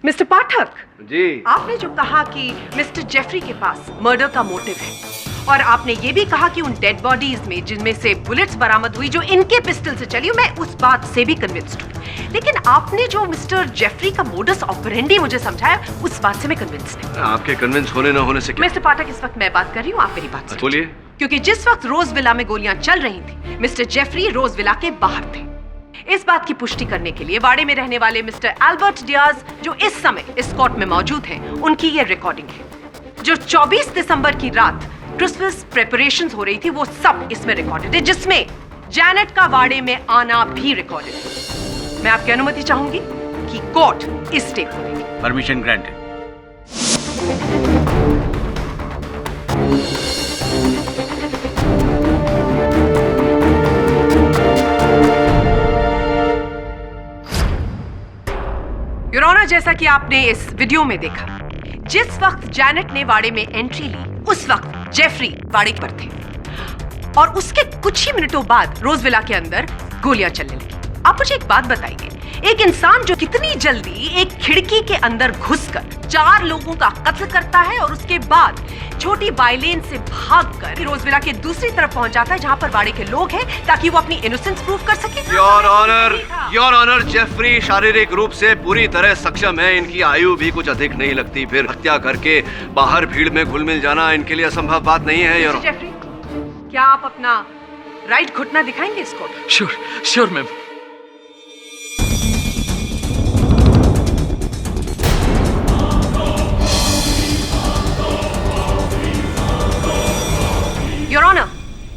Mister Pathak ji, आपने जो कहा कि मिस्टर जेफरी के पास मर्डर का मोटिव है, और आपने ये भी कहा कि उन डेड बॉडीज में जिनमें से बुलेट्स बरामद हुई जो इनके पिस्टल से चली, मैं उस बात से भी कन्विंस्ड हूँ। लेकिन आपने जो मिस्टर जेफरी का मोडस ऑपरेंडी मुझे समझाया, उस बात से मैं कन्विंस नहीं। आपके कन्विंस होने न होने से क्या? मिस्टर पाठक, इस वक्त मैं बात कर रही हूँ, आप मेरी बात सुनिए। बोलिए। क्योंकि जिस वक्त रोज विला में गोलियां चल रही थी, मिस्टर जेफरी रोज विला के बाहर थे। इस बात की पुष्टि करने के लिए वाड़े में रहने वाले मिस्टर एल्बर्ट डियाज, जो इस समय इस कोर्ट में मौजूद हैं, उनकी ये रिकॉर्डिंग है। जो 24 दिसंबर की रात क्रिसमस प्रेपरेशंस हो रही थी, वो सब इसमें रिकॉर्डेड है, जिसमें जैनेट का वाड़े में आना भी रिकॉर्डेड है। मैं आपकी अनुमति चाहूंगी कि कोर्ट इस टेप को देखे। Permission granted. योर ऑनर, जैसा कि आपने इस वीडियो में देखा, जिस वक्त जैनेट ने वाड़े में एंट्री ली, उस वक्त जेफरी वाड़े पर थे और उसके कुछ ही मिनटों बाद रोज विला के अंदर गोलियां चलने लगी। आप मुझे एक बात बताइए, एक इंसान जो कितनी जल्दी एक खिड़की के अंदर घुसकर 4 लोगों का कत्ल करता है और उसके बाद छोटी बाइलेन से भागकर रोज विला के दूसरी तरफ पहुंच जाता है जहां पर वाड़े के लोग हैं, ताकि वो अपनी इनोसेंस प्रूव कर सके। योर ऑनर, जेफरी शारीरिक रूप से पूरी तरह सक्षम है। इनकी आयु भी कुछ अधिक नहीं लगती, फिर हत्या करके बाहर भीड़ में घुल मिल जाना इनके लिए असंभव बात नहीं है। योर जेफरी, क्या आप अपना राइट घुटना दिखाएंगे इसको? Sure ma'am. योर ऑनर,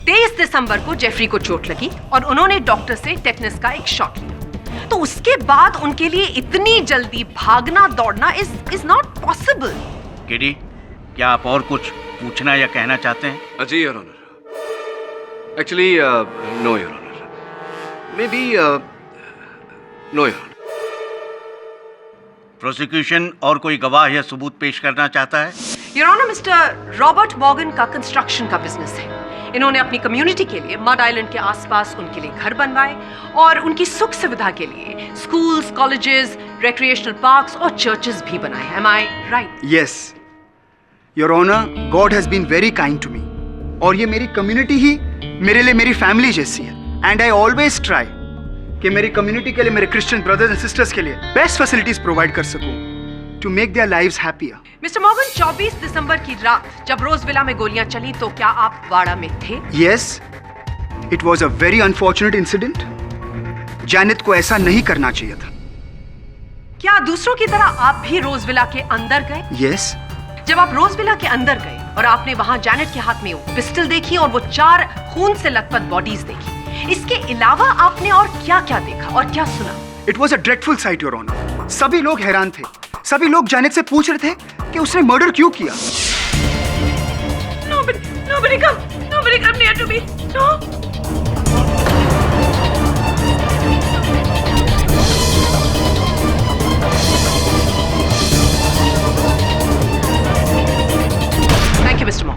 23 दिसंबर को जेफरी को चोट लगी और उन्होंने डॉक्टर से टेटनस का एक शॉट लिया। तो उसके बाद उनके लिए इतनी जल्दी भागना दौड़ना इज नॉट पॉसिबल। केडी, क्या आप और कुछ पूछना या कहना चाहते हैं? जी your honour. Actually no your honour. May be no your honour. Prosecution और कोई गवाह या सबूत पेश करना चाहता है? Your honour, mister Robert Morgan का कंस्ट्रक्शन का बिजनेस है। इन्होंने अपनी कम्युनिटी के लिए मड आइलैंड के आसपास उनके लिए घर बनवाए और उनकी सुख सुविधा के लिए स्कूल्स, कॉलेजेस, रिक्रिएशनल पार्क्स और चर्चेस भी बनाए। Am I right? Yes, Your Honor, God has been very kind to me. और ये मेरी कम्युनिटी ही मेरे लिए मेरी फैमिली जैसी है। एंड आई ऑलवेज ट्राई कि मेरी कम्युनिटी के लिए, मेरे क्रिश्चियन ब्रदर्स एंड सिस्टर्स के लिए बेस्ट फैसिलिटीज प्रोवाइड कर सकूं to make their lives happier. Mister Morgan, 24 दिसंबर की रात जब रोज विला में गोलियां चली, तो क्या आप वाड़ा में थे? Yes, it was a very unfortunate incident. Janet को ऐसा नहीं करना चाहिए था। क्या दूसरों की तरह आप भी रोज विला के अंदर गए? Yes. जब आप रोज विला के अंदर गए और आपने वहां जैनेट के हाथ में वो पिस्टल देखी और वो 4 खून से लथपथ बॉडीज देखी, इसके अलावा आपने और क्या-क्या देखा और क्या सुना? It was a dreadful sight, Your Honor. सभी लोग हैरान थे। सभी लोग जैनेट से पूछ रहे थे कि उसने मर्डर क्यों किया। Nobody come near to me. No. Thank you mister मॉ।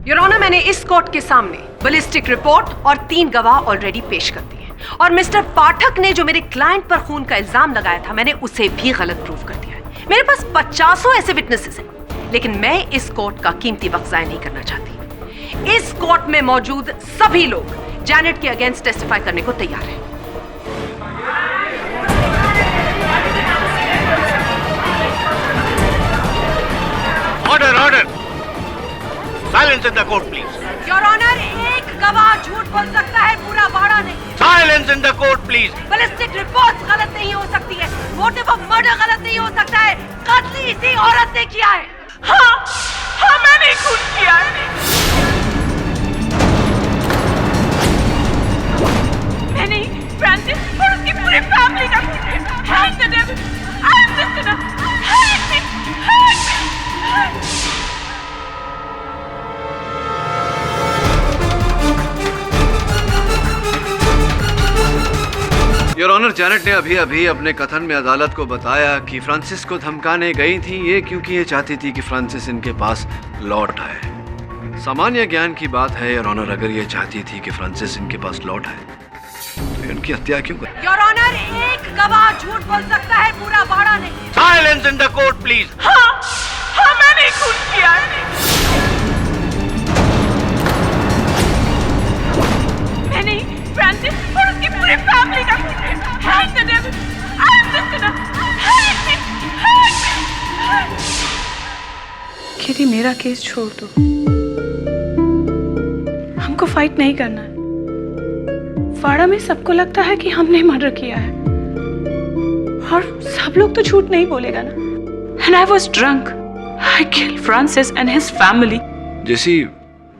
योर ऑनर, मैंने इस कोर्ट के सामने बैलिस्टिक रिपोर्ट और 3 गवाह ऑलरेडी पेश कर दिए और मिस्टर पाठक ने जो मेरे क्लाइंट पर खून का इल्जाम लगाया था, मैंने उसे भी गलत प्रूव कर दिया है। मेरे पास 50 ऐसे विटनेसेस हैं, लेकिन मैं इस कोर्ट का कीमती वक्त ज़ाया नहीं करना चाहती। इस कोर्ट में मौजूद सभी लोग जैनेट के अगेंस्ट टेस्टिफाई करने को तैयार हैं। Your Honor, silence in the court, please. Your honour, एक गवाह झूठ बोल सकता है, पूरा बाड़ा नहीं। Silence in the court, please. Ballistic report गलत नहीं हो सकती है, मोटिव ऑफ मर्डर गलत नहीं हो सकता है, कत्ल इसी औरत ने किया है। हाँ मैंने खून किया है। मैंने फ्रांसिस और उसकी पूरी फैमिली का खून किया। Hang the devil! I am the sinner! Hang me! Hang me! Your honour, Janet ने अभी अभी अपने कथन में अदालत को बताया कि फ्रांसिस को धमकाने गई थी ये क्योंकि ये चाहती थी कि फ्रांसिस इनके पास लौट आए। सामान्य ज्ञान की बात है योर ऑनर, अगर ये चाहती थी कि फ्रांसिस इनके पास लौट आए तो इनकी हत्या क्यों कर? योर ऑनर, एक गवाह झूठ बोल सकता है, पूरा बाड़ा नहीं। Silence in the court, please. हाँ मैंने खून किया है। मैंने फ्रांसिस और उसकी पूरी फैमिली का खून किया। Hang the devil! I am the sinner! Hang me! Hang me! Kitty, मेरा केस छोड़ दो, हमको फाइट नहीं करना है। वाड़ा में सबको लगता है कि हमने मर्डर किया है, और सब लोग तो झूठ नहीं बोलेगा ना। And I was drunk. I killed Francis and his family. जैसी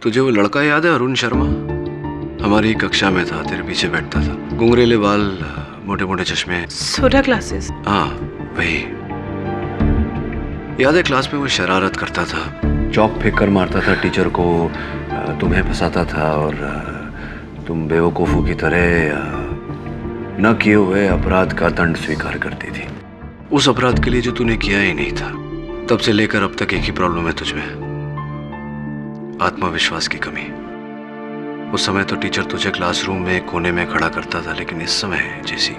तुझे वो लड़का याद है, अरुण शर्मा? हमारी कक्षा में था, तेरे पीछे बैठता था, घुंघरेले बाल, मोटे मोटे चश्मे, सोडा ग्लासेस। हाँ वही। याद है क्लास में वो शरारत करता था, चौक फेंक कर मारता था टीचर को, तुम्हें फंसाता था और तुम बेवकूफों की तरह न किए हुए अपराध का दंड स्वीकार करती थी। उस अपराध के लिए जो तूने किया ही नहीं था। तब से लेकर अब तक एक ही प्रॉब्लम है तुझमें, आत्मविश्वास की कमी। उस समय तो टीचर तुझे क्लासरूम में कोने में खड़ा करता था, लेकिन इस समय जैसी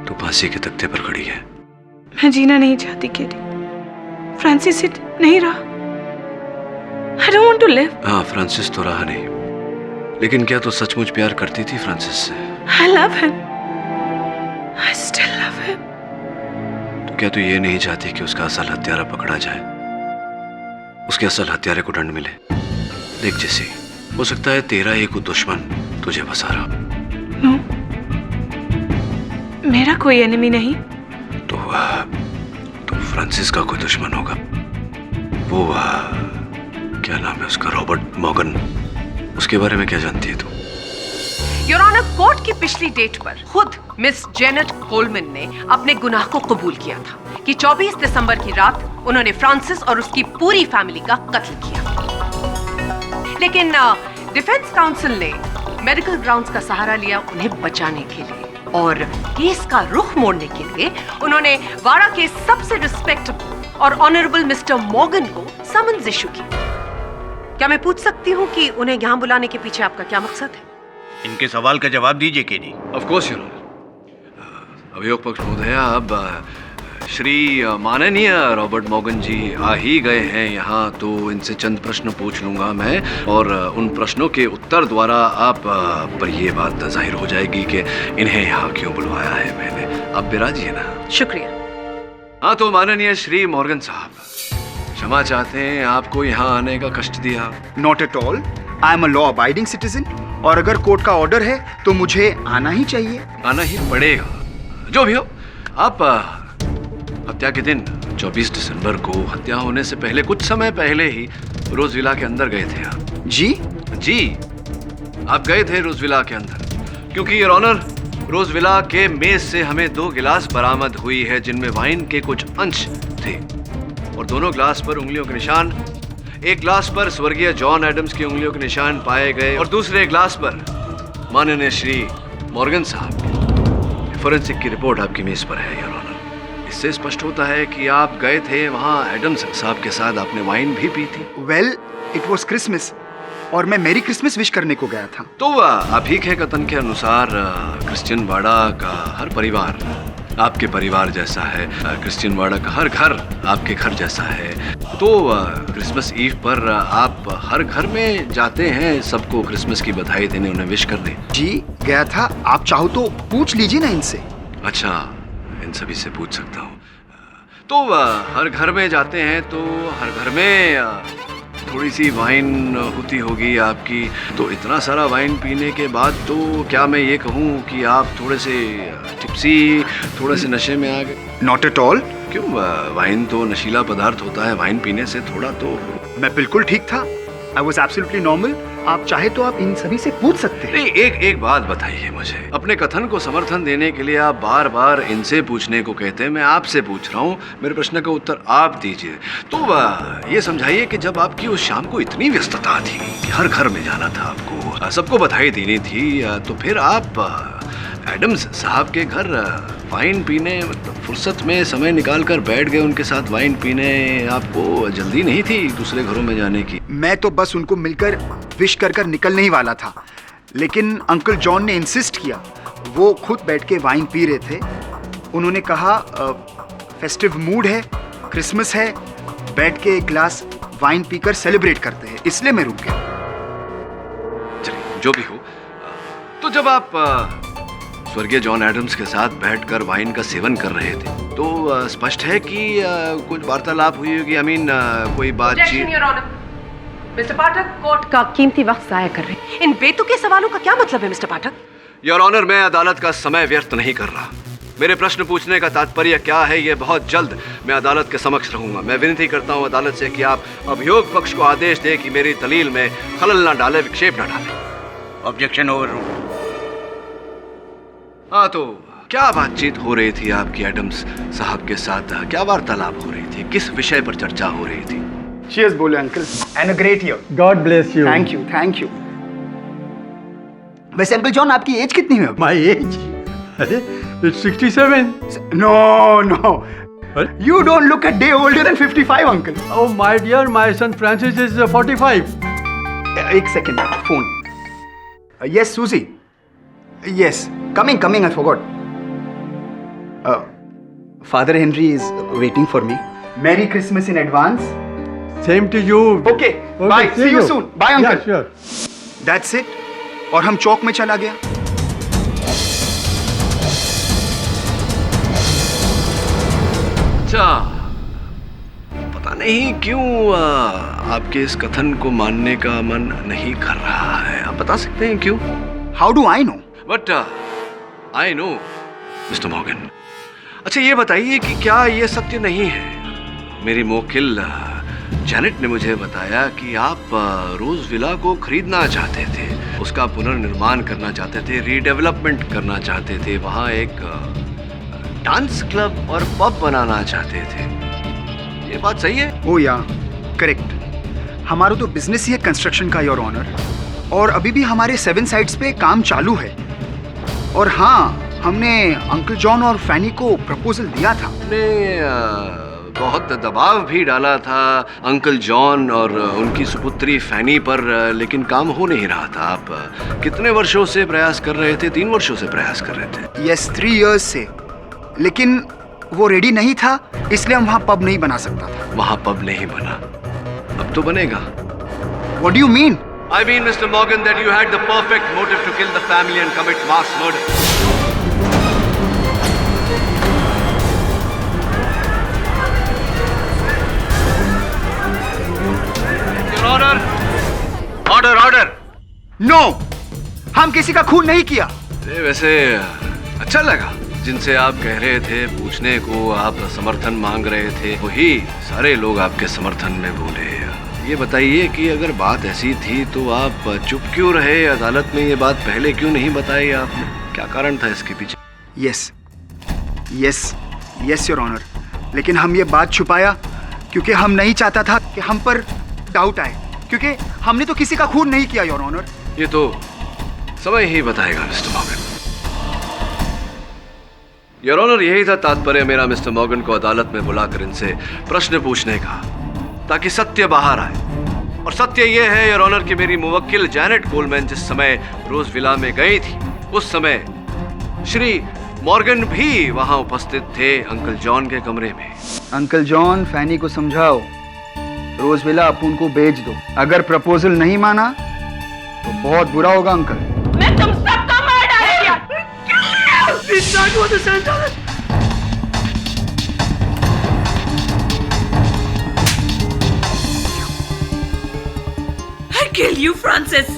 तू फांसी के तख्ते पर खड़ी है। मैं जीना नहीं चाहती केटी, फ्रांसिस इट नहीं रहा। I don't want to live. हाँ, फ्रांसिस तो रहा नहीं, लेकिन क्या तू सचमुच प्यार करती थी फ्रांसिस से? I love him. I still love him. तो क्या तू ये नहीं चाहती कि उसका असल हत्यारा पकड़ा जाए, उसके असल हत्यारे को दंड मिले? देख जैसी, हो सकता है तेरा एक दुश्मन तुझे फंसा रहा। No. मेरा कोई एनिमी नहीं। तो फ्रांसिस का कोई दुश्मन होगा। वो क्या नाम है उसका, रॉबर्ट मॉर्गन, उसके बारे में क्या जानती है तू? योर ऑनर, कोर्ट की पिछली डेट पर खुद मिस जेनेट कोलमैन ने अपने गुनाह को कबूल किया था कि 24 दिसंबर की रात उन्होंने फ्रांसिस और उसकी पूरी फैमिली का कत्ल किया। लेकिन डिफेंस काउंसिल ने मेडिकल ग्राउंड्स का सहारा लिया उन्हें बचाने के लिए, और केस का रुख मोड़ने के लिए उन्होंने वाड़ा के सबसे रिस्पेक्टेबल और ऑनरेबल मिस्टर मॉर्गन को समन्स इशू की। क्या मैं पूछ सकती हूँ कि उन्हें यहाँ बुलाने के पीछे आपका क्या मकसद है? इनके सवाल का जवाब दीजिए KD. Of course your honour. अभियोग पक्ष महोदया, अब श्री माननीय रॉबर्ट मॉर्गन जी आ ही गए हैं यहाँ, तो इनसे चंद प्रश्न पूछ लूंगा मैं, और उन प्रश्नों के उत्तर द्वारा आप पर ये बात जाहिर हो जाएगी कि इन्हें यहाँ क्यों बुलवाया है मैंने। आप बिराजिए ना। शुक्रिया। हाँ, तो माननीय श्री मॉर्गन साहब, क्षमा चाहते हैं आपको यहाँ आने का कष्ट दिया। Not at all, I am a law abiding citizen, और अगर कोर्ट का ऑर्डर है तो मुझे आना ही चाहिए। आना ही पड़ेगा, जो भी हो। आप हत्या के दिन 24 दिसंबर को हत्या होने से पहले कुछ समय पहले ही रोज विला के अंदर गए थे आप? जी आप गए थे रोज विला के अंदर, क्योंकि योर ऑनर, रोज विला के मेज से हमें 2 गिलास बरामद हुई है जिनमें वाइन के कुछ अंश थे, और दोनों ग्लास पर उंगलियों के निशान, एक ग्लास पर स्वर्गीय जॉन एडम्स की उंगलियों के निशान पाए गए, और दूसरे ग्लास पर माननीय श्री मॉर्गन साहब फोरेंसिक की रिपोर्ट आपकी मेज पर है योर ऑनर। इससे स्पष्ट होता है कि आप गए थे वहाँ एडम्स साहब के साथ, आपने वाइन भी पी थी। वेल, इट वॉज क्रिसमस, और मैं मेरी क्रिसमस विश करने को गया था। तो आप ही के कथन के अनुसार क्रिश्चियन वाड़ा का हर परिवार आपके परिवार जैसा है, क्रिश्चियन वाड़ा का हर घर आपके घर जैसा है, तो क्रिसमस ईव पर आप हर घर में जाते हैं सबको क्रिसमस की बधाई देने, उन्हें विश करने। जी गया था, आप चाहो तो पूछ लीजिए ना इनसे। अच्छा, इन सभी से पूछ सकता हूँ। तो हर घर में जाते हैं तो हर घर में थोड़ी सी वाइन होती होगी आपकी, तो इतना सारा वाइन पीने के बाद तो क्या मैं ये कहूँ कि आप थोड़े से टिप्सी, थोड़े से नशे में आ गए? Not at all. क्यों, वाइन तो नशीला पदार्थ होता है, वाइन पीने से थोड़ा तो। मैं बिल्कुल ठीक था। I was absolutely normal. आप चाहे तो आप इन सभी से पूछ सकते हैं। नहीं, एक बात बताइए मुझे। अपने कथन को समर्थन देने के लिए आप बार बार इनसे पूछने को कहते हैं, मैं आपसे पूछ रहा हूँ, मेरे प्रश्न का उत्तर आप दीजिए। तो ये समझाइए कि जब आपकी उस शाम को इतनी व्यस्तता थी कि हर घर में जाना था आपको, सबको बधाई देनी थी, तो फिर आप एडम्स साहब के घर वाइन पीने, मतलब फुर्सत में समय निकाल कर बैठ गए उनके साथ वाइन पीने। आपको जल्दी नहीं थी दूसरे घरों में जाने की? मैं तो बस उनको मिलकर विश कर कर निकलने ही वाला था, लेकिन अंकल जॉन ने इंसिस्ट किया। वो खुद बैठ के वाइन पी रहे थे। उन्होंने कहा फेस्टिव मूड है, क्रिसमस है, बैठ के एक ग्लास वाइन पीकर सेलिब्रेट करते हैं, इसलिए मैं रुक गया। चलिए, जो भी हो, तो जब आप स्वर्गीय जॉन एडम्स के साथ बैठकर वाइन का सेवन कर रहे थे तो स्पष्ट है कि कुछ वार्तालाप हुई होगी। आई मीन कोई बातचीत। मिस्टर पाठक, कोर्ट का कीमती वक्त जाया कर रहे हैं। इन बेतुके सवालों का क्या मतलब है मिस्टर पाठक? योर ऑनर, मैं अदालत का समय व्यर्थ नहीं कर रहा। मेरे प्रश्न पूछने का तात्पर्य क्या है, ये बहुत जल्द मैं अदालत के समक्ष रहूंगा। मैं विनती करता हूं अदालत से कि आप अभियोग पक्ष को आदेश दें कि मेरी दलील में खलल ना डाले, विक्षेप ना डाले। Objection over. हाँ, तो क्या बातचीत हो रही थी आपकी एडम्स साहब के साथ? क्या वार्तालाप हो रही थी? किस विषय पर चर्चा हो रही थी? चीयर्स बोले uncle, and a great year. God bless you. Thank you, thank you. वैसे अंकल जॉन, आपकी एज कितनी है? My age? अरे it's 67। No no, you don't look a day older than 55 uncle. Oh my dear, my son Francis is 45. एक second, phone. Yes, Susie. Yes, coming, I forgot. Father Henry is waiting for me. Merry Christmas in advance. Same to you. Okay, bye. See you soon. Bye, uncle. Yeah, sure. That's it. और हम चौक में चला गया। अच्छा, पता नहीं क्यों आपके इस कथन को मानने का मन नहीं कर रहा है। आप बता सकते हैं क्यों? How do I know? But I know, Mr. Morgan. अच्छा, ये बताइए कि क्या ये सत्य नहीं है? मेरी मोकिल जैनेट ने मुझे बताया कि आप रोज विला को खरीदना चाहते थे, उसका पुनर्निर्माण करना चाहते थे, रीडेवलपमेंट करना चाहते थे, वहाँ एक डांस क्लब और पब बनाना चाहते थे। ये बात सही है? ओ या, करेक्ट। हमारा तो बिजनेस ही है कंस्ट्रक्शन का, योर ऑनर, और अभी भी हमारे 7 साइट्स पे काम चालू है। और हाँ, हमने अंकल जॉन और फैनी को प्रपोजल दिया था। हमने बहुत दबाव भी डाला था अंकल जॉन और उनकी सुपुत्री फैनी पर, लेकिन काम हो नहीं रहा था। आप कितने वर्षों से प्रयास कर रहे थे? 3 वर्षों से प्रयास कर रहे थे। यस, 3 इयर्स से, लेकिन वो रेडी नहीं था, इसलिए हम वहाँ पब नहीं बना सकता था। वहाँ पब नहीं बना, अब तो बनेगा। What do you mean? I mean, Mr. Morgan, that you had the perfect motive to kill the family and commit mass murder. Your Honor, order. No, हम किसी का खून नहीं किया। वैसे अच्छा लगा, जिनसे आप कह रहे थे पूछने को, आप समर्थन मांग रहे थे, वही सारे लोग आपके समर्थन में बोले। ये बताइए कि अगर बात ऐसी थी तो आप चुप क्यों रहे? अदालत में ये बात पहले क्यों नहीं बताई आपने? क्या कारण था इसके पीछे? यस योर ऑनर, लेकिन हम ये बात छुपाया क्योंकि हम नहीं चाहता था कि हम पर डाउट आए, क्योंकि हमने तो किसी का खून नहीं किया योर ऑनर। ये तो समय ही बताएगा मिस्टर मॉर्गन। योर ऑनर, यही था तात्पर्य मेरा मिस्टर मॉर्गन को अदालत में बुलाकर इनसे प्रश्न पूछने का, ताकि सत्य बाहर आए। और सत्य यह है योर ऑनर कि मेरी मुवक्किल जैनेट कोलमैन जिस समय रोज विला में गई थी, उस समय श्री मॉर्गन भी वहां उपस्थित थे अंकल जॉन के कमरे में। अंकल जॉन, फैनी को समझाओ, रोज विला अपुन को बेच दो। अगर प्रपोजल नहीं माना तो बहुत बुरा होगा अंकल। मैं तुम सबको मार डालूंगा। kill you, Francis.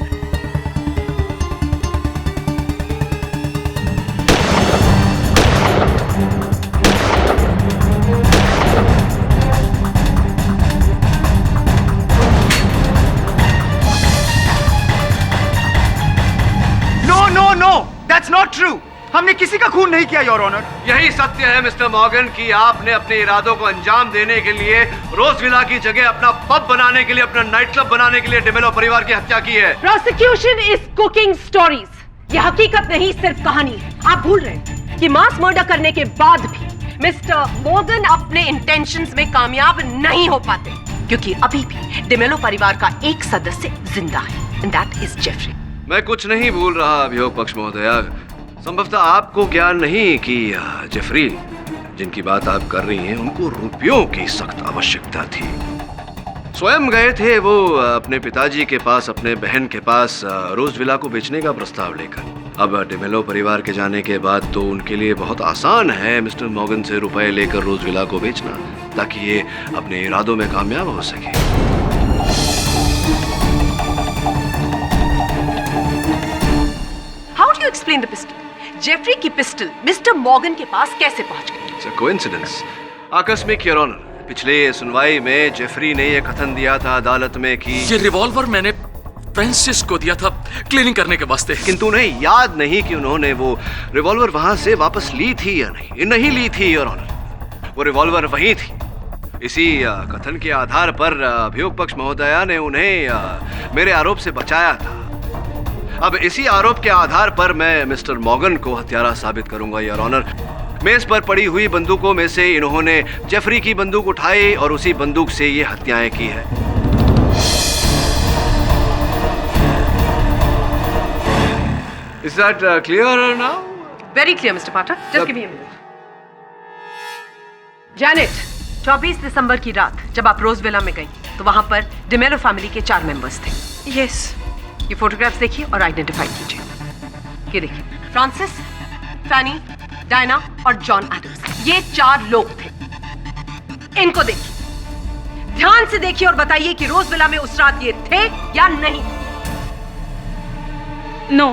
No, that's not true. हमने किसी का खून नहीं किया, योर ऑनर। यही सत्य है मिस्टर मॉर्गन कि आपने अपने इरादों को अंजाम देने के लिए रोजविला की जगह अपना पब बनाने के लिए, अपना नाइट क्लब बनाने के लिए डिमेलो परिवार की हत्या की है। Prosecution is cooking stories. यह हकीकत नहीं, सिर्फ कहानी है। आप भूल रहे हैं कि मास मर्डर करने के बाद भी मिस्टर मॉर्गन अपने इंटेंशंस में कामयाब नहीं हो पाते, क्योंकि अभी भी डिमेलो परिवार का एक सदस्य जिंदा है, एंड दैट इज जेफरी। मैं कुछ नहीं भूल रहा अभियोग पक्ष महोदया। संभवतः आपको ज्ञान नहीं कि जेफरी जिनकी बात आप कर रही हैं, उनको रुपयों की सख्त आवश्यकता थी। स्वयं गए थे वो अपने पिताजी के पास, अपने बहन के पास रोजविला को बेचने का प्रस्ताव लेकर। अब डिमेलो परिवार के जाने के बाद तो उनके लिए बहुत आसान है मिस्टर मॉर्गन से रुपए लेकर रोजविला को बेचना, ताकि ये अपने इरादों में कामयाब हो सके। How do you explain the pistol? जेफरी की पिस्टल मिस्टर मॉर्गन के पास कैसे पहुंच गई? It's a coincidence. आकस्मिक योर ऑनर। पिछले सुनवाई में जेफरी ने यह कथन दिया था अदालत में कि ये रिवॉल्वर मैंने फ्रांसिस को दिया था क्लीनिंग करने के वास्ते। किंतु उन्हें याद नहीं कि उन्होंने वो रिवॉल्वर वहां से वापस ली थी या नहीं। नहीं ली थी योर ऑनर, वो रिवॉल्वर वहीं थी। इसी कथन के आधार पर अभियोग पक्ष महोदया ने उन्हें मेरे आरोप से बचाया था। अब इसी आरोप के आधार पर मैं मिस्टर मॉर्गन को हत्यारा साबित करूंगा योर ऑनर। मेज पर पड़ी हुई बंदूकों में से इन्होंने जेफरी की बंदूक उठाई और उसी बंदूक से ये हत्याएं की है। Is that clear now? Very clear, Mr. Potter. Just give me a minute. Janet, 24 दिसंबर की रात जब आप रोजविला में गई तो वहां पर डिमेलो फैमिली के 4 मेंबर्स थे। यस। ये फोटोग्राफ्स देखिए और आइडेंटिफाई कीजिए। ये देखिए, फ्रांसिस, फैनी, डायना और जॉन एडम्स, ये 4 लोग थे। इनको देखिए, ध्यान से देखिए और बताइए कि रोजविला में उस रात ये थे या नहीं। नो,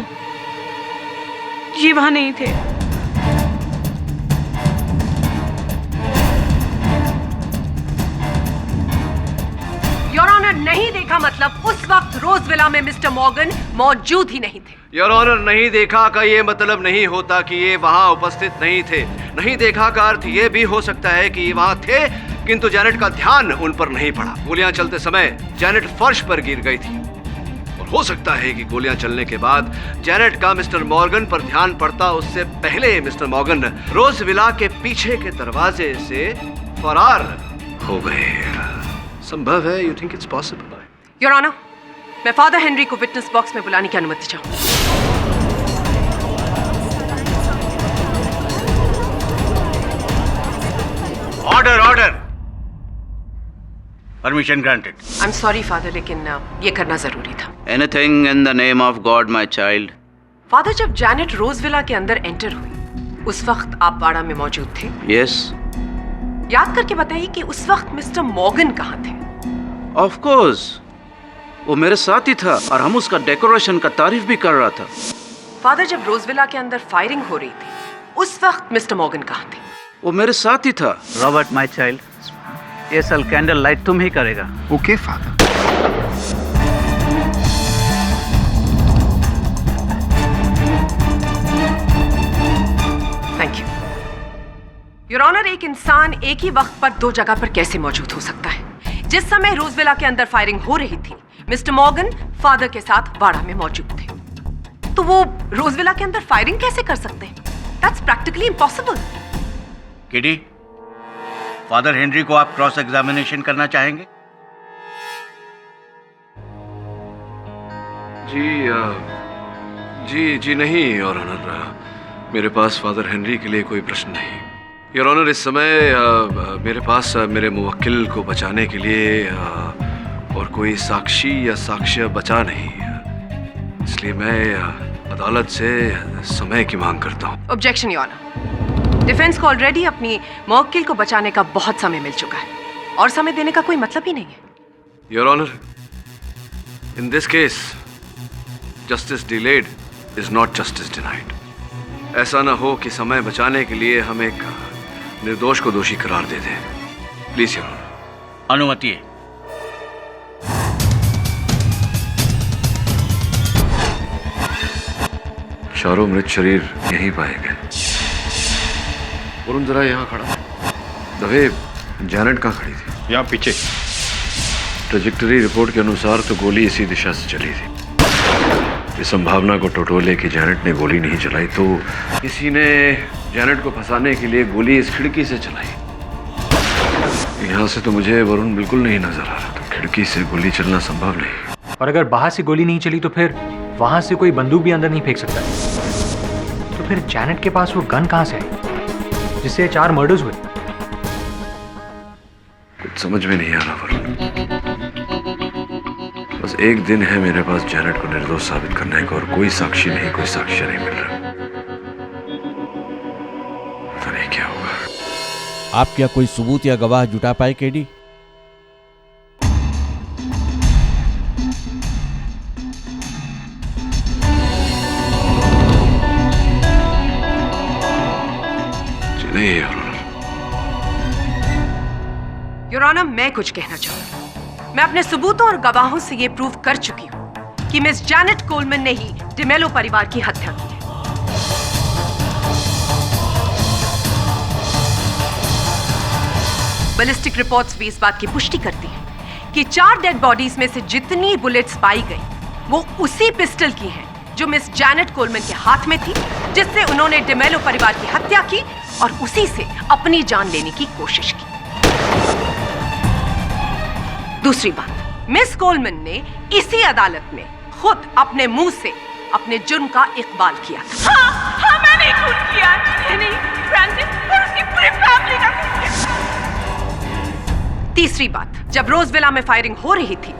ये वहां नहीं थे। योर ऑनर, नहीं देखा मतलब उस वक्त रोजविला में मिस्टर मॉर्गन मौजूद ही नहीं थे। योर ऑनर, नहीं देखा का ये मतलब नहीं होता कि ये वहां उपस्थित नहीं थे। नहीं देखा का अर्थ ये भी हो सकता है कि ये वहां थे, किंतु जैनेट का ध्यान उन पर नहीं पड़ा। गोलियां चलते समय जैनेट फर्श पर गिर गई थी और हो सकता है कि गोलियां चलने के बाद जैनेट का मिस्टर मॉर्गन पर ध्यान पड़ता उससे पहले मिस्टर मॉर्गन रोजविला के पीछे के दरवाजे से फरार हो गए। संभव है? You think it's possible? Your honour, मैं फादर हेनरी को विटनेस बॉक्स में बुलाने की अनुमति चाहूंगा। Order order. Permission granted. I am sorry father, लेकिन ये करना जरूरी था। Anything in the name of God, my child. Father, जब जैनेट रोजविला के अंदर एंटर हुई उस वक्त आप बाड़ा में मौजूद थे? Yes. याद करके बताइए कि उस वक्त मिस्टर मॉर्गन कहाँ थे? Of course. वो मेरे साथ ही था और हम उसका डेकोरेशन का तारीफ भी कर रहा था। फादर, जब रोजविला के अंदर फायरिंग हो रही थी उस वक्त मिस्टर मॉर्गन कहाँ थे? वो मेरे साथ ही था। रॉबर्ट माय चाइल्ड, ये साल कैंडल लाइट तुम ही करेगा। Okay father. Thank you your honour. एक इंसान एक ही वक्त पर 2 जगह पर कैसे मौजूद हो सकता है? जिस समय रोजविला के अंदर फायरिंग हो रही थी मिस्टर मॉर्गन फादर के साथ बाड़ा में मौजूद थे, तो वो रोजविला के अंदर फायरिंग कैसे कर सकते हैं? That's practically impossible. किडी, फादर हेनरी को आप क्रॉस एग्जामिनेशन करना चाहेंगे? जी नहीं योर ऑनर, मेरे पास फादर हेनरी के लिए कोई प्रश्न नहीं। योर ऑनर, इस समय मेरे पास मेरे मुवक्किल को बचाने के लिए और कोई साक्षी या साक्ष्य बचा नहीं, इसलिए मैं अदालत से समय की मांग करता हूँ। Objection your honour. डिफेंस को ऑलरेडी अपनी मुवक्किल को बचाने का बहुत समय मिल चुका है और समय देने का कोई मतलब ही नहीं है। Your honour, in this case justice delayed is not justice denied. ऐसा ना हो कि समय बचाने के लिए हम एक निर्दोष को दोषी करार दे दें। Please your honour. अनुमति है। चारों मृत शरीर यहीं पाए गए। वरुण जरा यहाँ खड़ा। दवे जैनेट कहाँ खड़ी थी? यहाँ पीछे। ट्रेजेक्टरी रिपोर्ट के अनुसार तो गोली इसी दिशा से चली थी। इस संभावना को टटोले कि जैनेट ने गोली नहीं चलाई तो किसी ने जैनेट को फंसाने के लिए गोली इस खिड़की से चलाई। यहाँ से तो मुझे वरुण बिल्कुल नहीं नजर आ रहा, तो खिड़की से गोली चलना संभव नहीं। और अगर बाहर से गोली नहीं चली तो फिर वहां से कोई बंदूक भी अंदर नहीं फेंक सकता। तो फिर जैनेट के पास वो गन कहां से आई जिससे 4 मर्डर्स हुए? कुछ समझ में नहीं आ रहा वरुण। बस एक दिन है मेरे पास जैनेट को निर्दोष साबित करने का और कोई साक्षी नहीं, कोई साक्ष्य नहीं मिल रहा। पता नहीं क्या होगा। आप क्या कोई सबूत या गवाह जुटा पाए केडी? नहीं योर ऑनर, मैं कुछ कहना चाहूंगी। मैं अपने सबूतों और गवाहों से यह प्रूव कर चुकी हूं कि मिस जैनेट कोलमैन ने ही डिमेलो परिवार की हत्या की है। बैलिस्टिक रिपोर्ट्स भी इस बात की पुष्टि करती हैं कि 4 डेड बॉडीज में से जितनी बुलेट्स पाई गई वो उसी पिस्टल की हैं जो मिस जैनेट कोलमैन के हाथ में थी, जिससे उन्होंने डिमेलो परिवार की हत्या की और उसी से अपनी जान लेने की कोशिश की। दूसरी बात, मिस कोलमैन ने इसी अदालत में खुद अपने मुंह से अपने जुर्म का इकबाल किया था। हाँ, मैंने खून किया। नहीं, फ्रांसिस और उसकी पूरी फैमिली का खून किया। तीसरी बात, जब रोजविला में फायरिंग हो रही थी,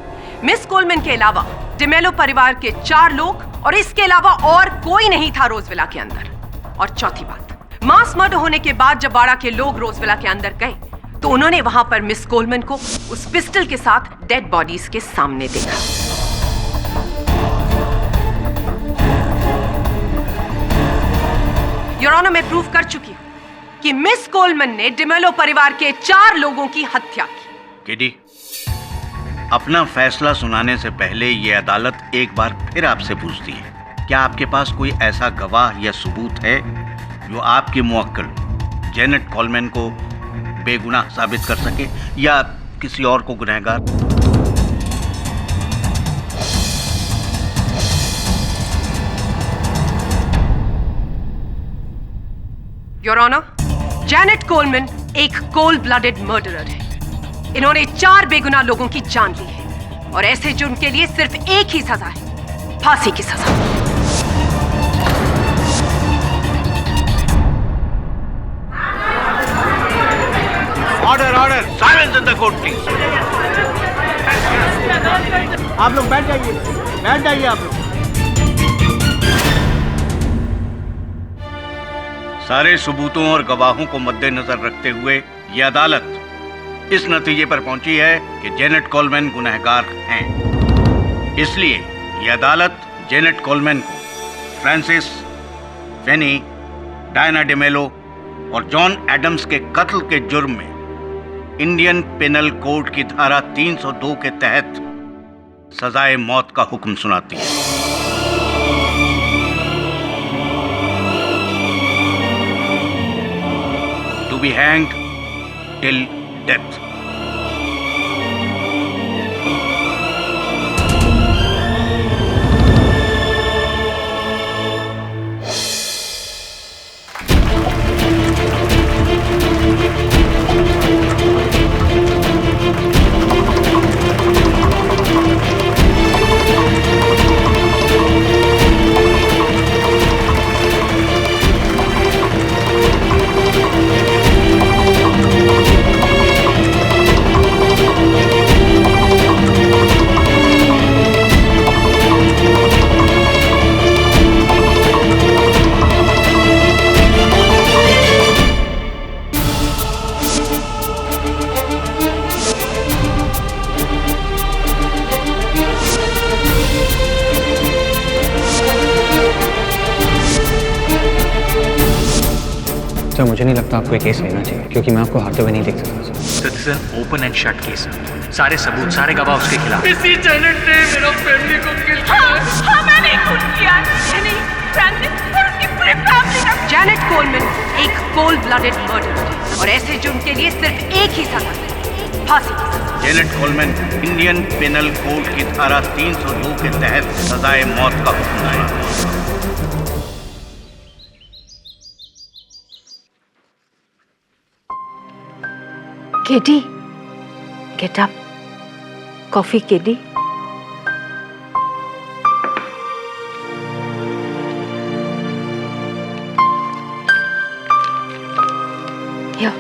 मिस कोलमैन के अलावा डिमेलो परिवार के 4 लोग और इसके अलावा और कोई नहीं था रोजविला के अंदर। और चौथी बात, मास मर्डर होने के बाद जब बाड़ा के लोग रोजविला के अंदर गए तो उन्होंने वहां पर मिस कोलमैन को उस पिस्टल के साथ डेड बॉडीज के सामने देखा। योर ऑनर, मैं प्रूव कर चुकी हूं कि मिस कोलमैन ने डिमेलो परिवार के 4 लोगों की हत्या की। केडी, अपना फैसला सुनाने से पहले ये अदालत एक बार फिर आपसे पूछती है, क्या आपके पास कोई ऐसा गवाह या सबूत है जो आपकी मुवक्किल जैनेट कोलमैन को बेगुनाह साबित कर सके या किसी और को गुनहगार? योर ऑनर, जैनेट कोलमैन एक कोल्ड ब्लडेड मर्डरर है। इन्होंने 4 बेगुनाह लोगों की जान ली है और ऐसे जुर्म के लिए सिर्फ एक ही सजा है, फांसी की सजा। Order, order, silence in the court please. आप लोग बैठ जाइए आप लोग। सारे सबूतों और गवाहों को मद्देनजर रखते हुए यह अदालत इस नतीजे पर पहुंची है कि जैनेट कोलमैन गुनहगार हैं। इसलिए यह अदालत जैनेट कोलमैन को फ्रांसिस, फेनी, डायना डिमेलो और जॉन एडम्स के कत्ल के जुर्म में इंडियन पेनल कोड की धारा 302 के तहत सजाए मौत का हुक्म सुनाती है। To be hanged till death. नहीं लगता आपको ये केस लेना चाहिए, क्योंकि मैं आपको हारते हुए नहीं देख सकता sir. Sir this is open and shut case. सारे सबूत, सारे गवाह उसके खिलाफ। इसी जेनेट ने मेरा फैमिली को किल किया। हाँ, मैंने खून किया। मैंने फ्रांसिस और उसकी पूरी फैमिली का। जैनेट कोलमैन एक कोल्ड ब्लडेड मर्डर और ऐसे जुर्म के लिए सिर्फ एक ही सजा, फांसी की सजा। Janet Coleman Indian Penal Code की धारा 302 के तहत सजाए मौत का हुक्म है। KD, get up. Coffee, Keडी. Here.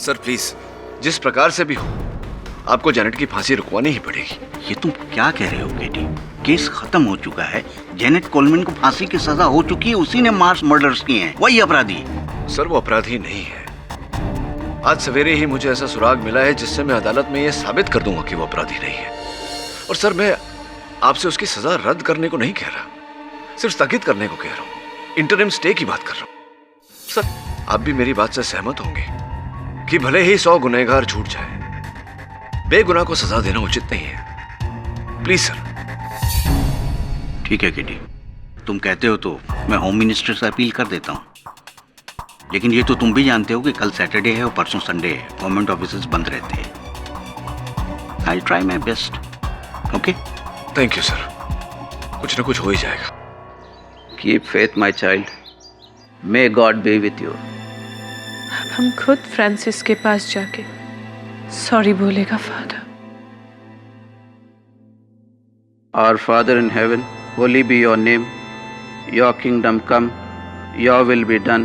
Sir please, जिस प्रकार से भी हो आपको जेनेट की फांसी रुकवानी ही पड़ेगी। ये तुम क्या कह रहे हो केडी? केस खत्म हो चुका है। जेनेट कोलमैन को फांसी की सजा हो चुकी है। उसी ने मास मर्डर्स किए हैं, वही अपराधी। सर वो अपराधी नहीं है। आज सवेरे ही मुझे ऐसा सुराग मिला है जिससे मैं अदालत में यह साबित कर दूंगा कि वो अपराधी नहीं है। और सर मैं आपसे उसकी सजा रद्द करने को नहीं कह रहा, सिर्फ स्थगित करने को कह रहा हूं। इंटरिम स्टे की बात कर रहा हूं। सर आप भी मेरी बात से सहमत होंगे कि भले ही 100 गुनहगार छूट जाए, बेगुनाह को सजा देना उचित नहीं है। Please sir. ठीक है केडी, तुम कहते हो तो मैं होम मिनिस्टर से अपील कर देता हूँ। लेकिन ये तो तुम भी जानते हो कि कल सैटरडे है और परसों संडे है, गवर्नमेंट ऑफिसेज बंद रहते हैं। I try my best. Okay, thank you sir. कुछ ना कुछ हो ही जाएगा। Keep faith my child, may God B with you. हम खुद फ्रांसिस के पास जाके सॉरी बोलेगा father. Our Father in heaven, holy be your name. Your kingdom come. Your will be done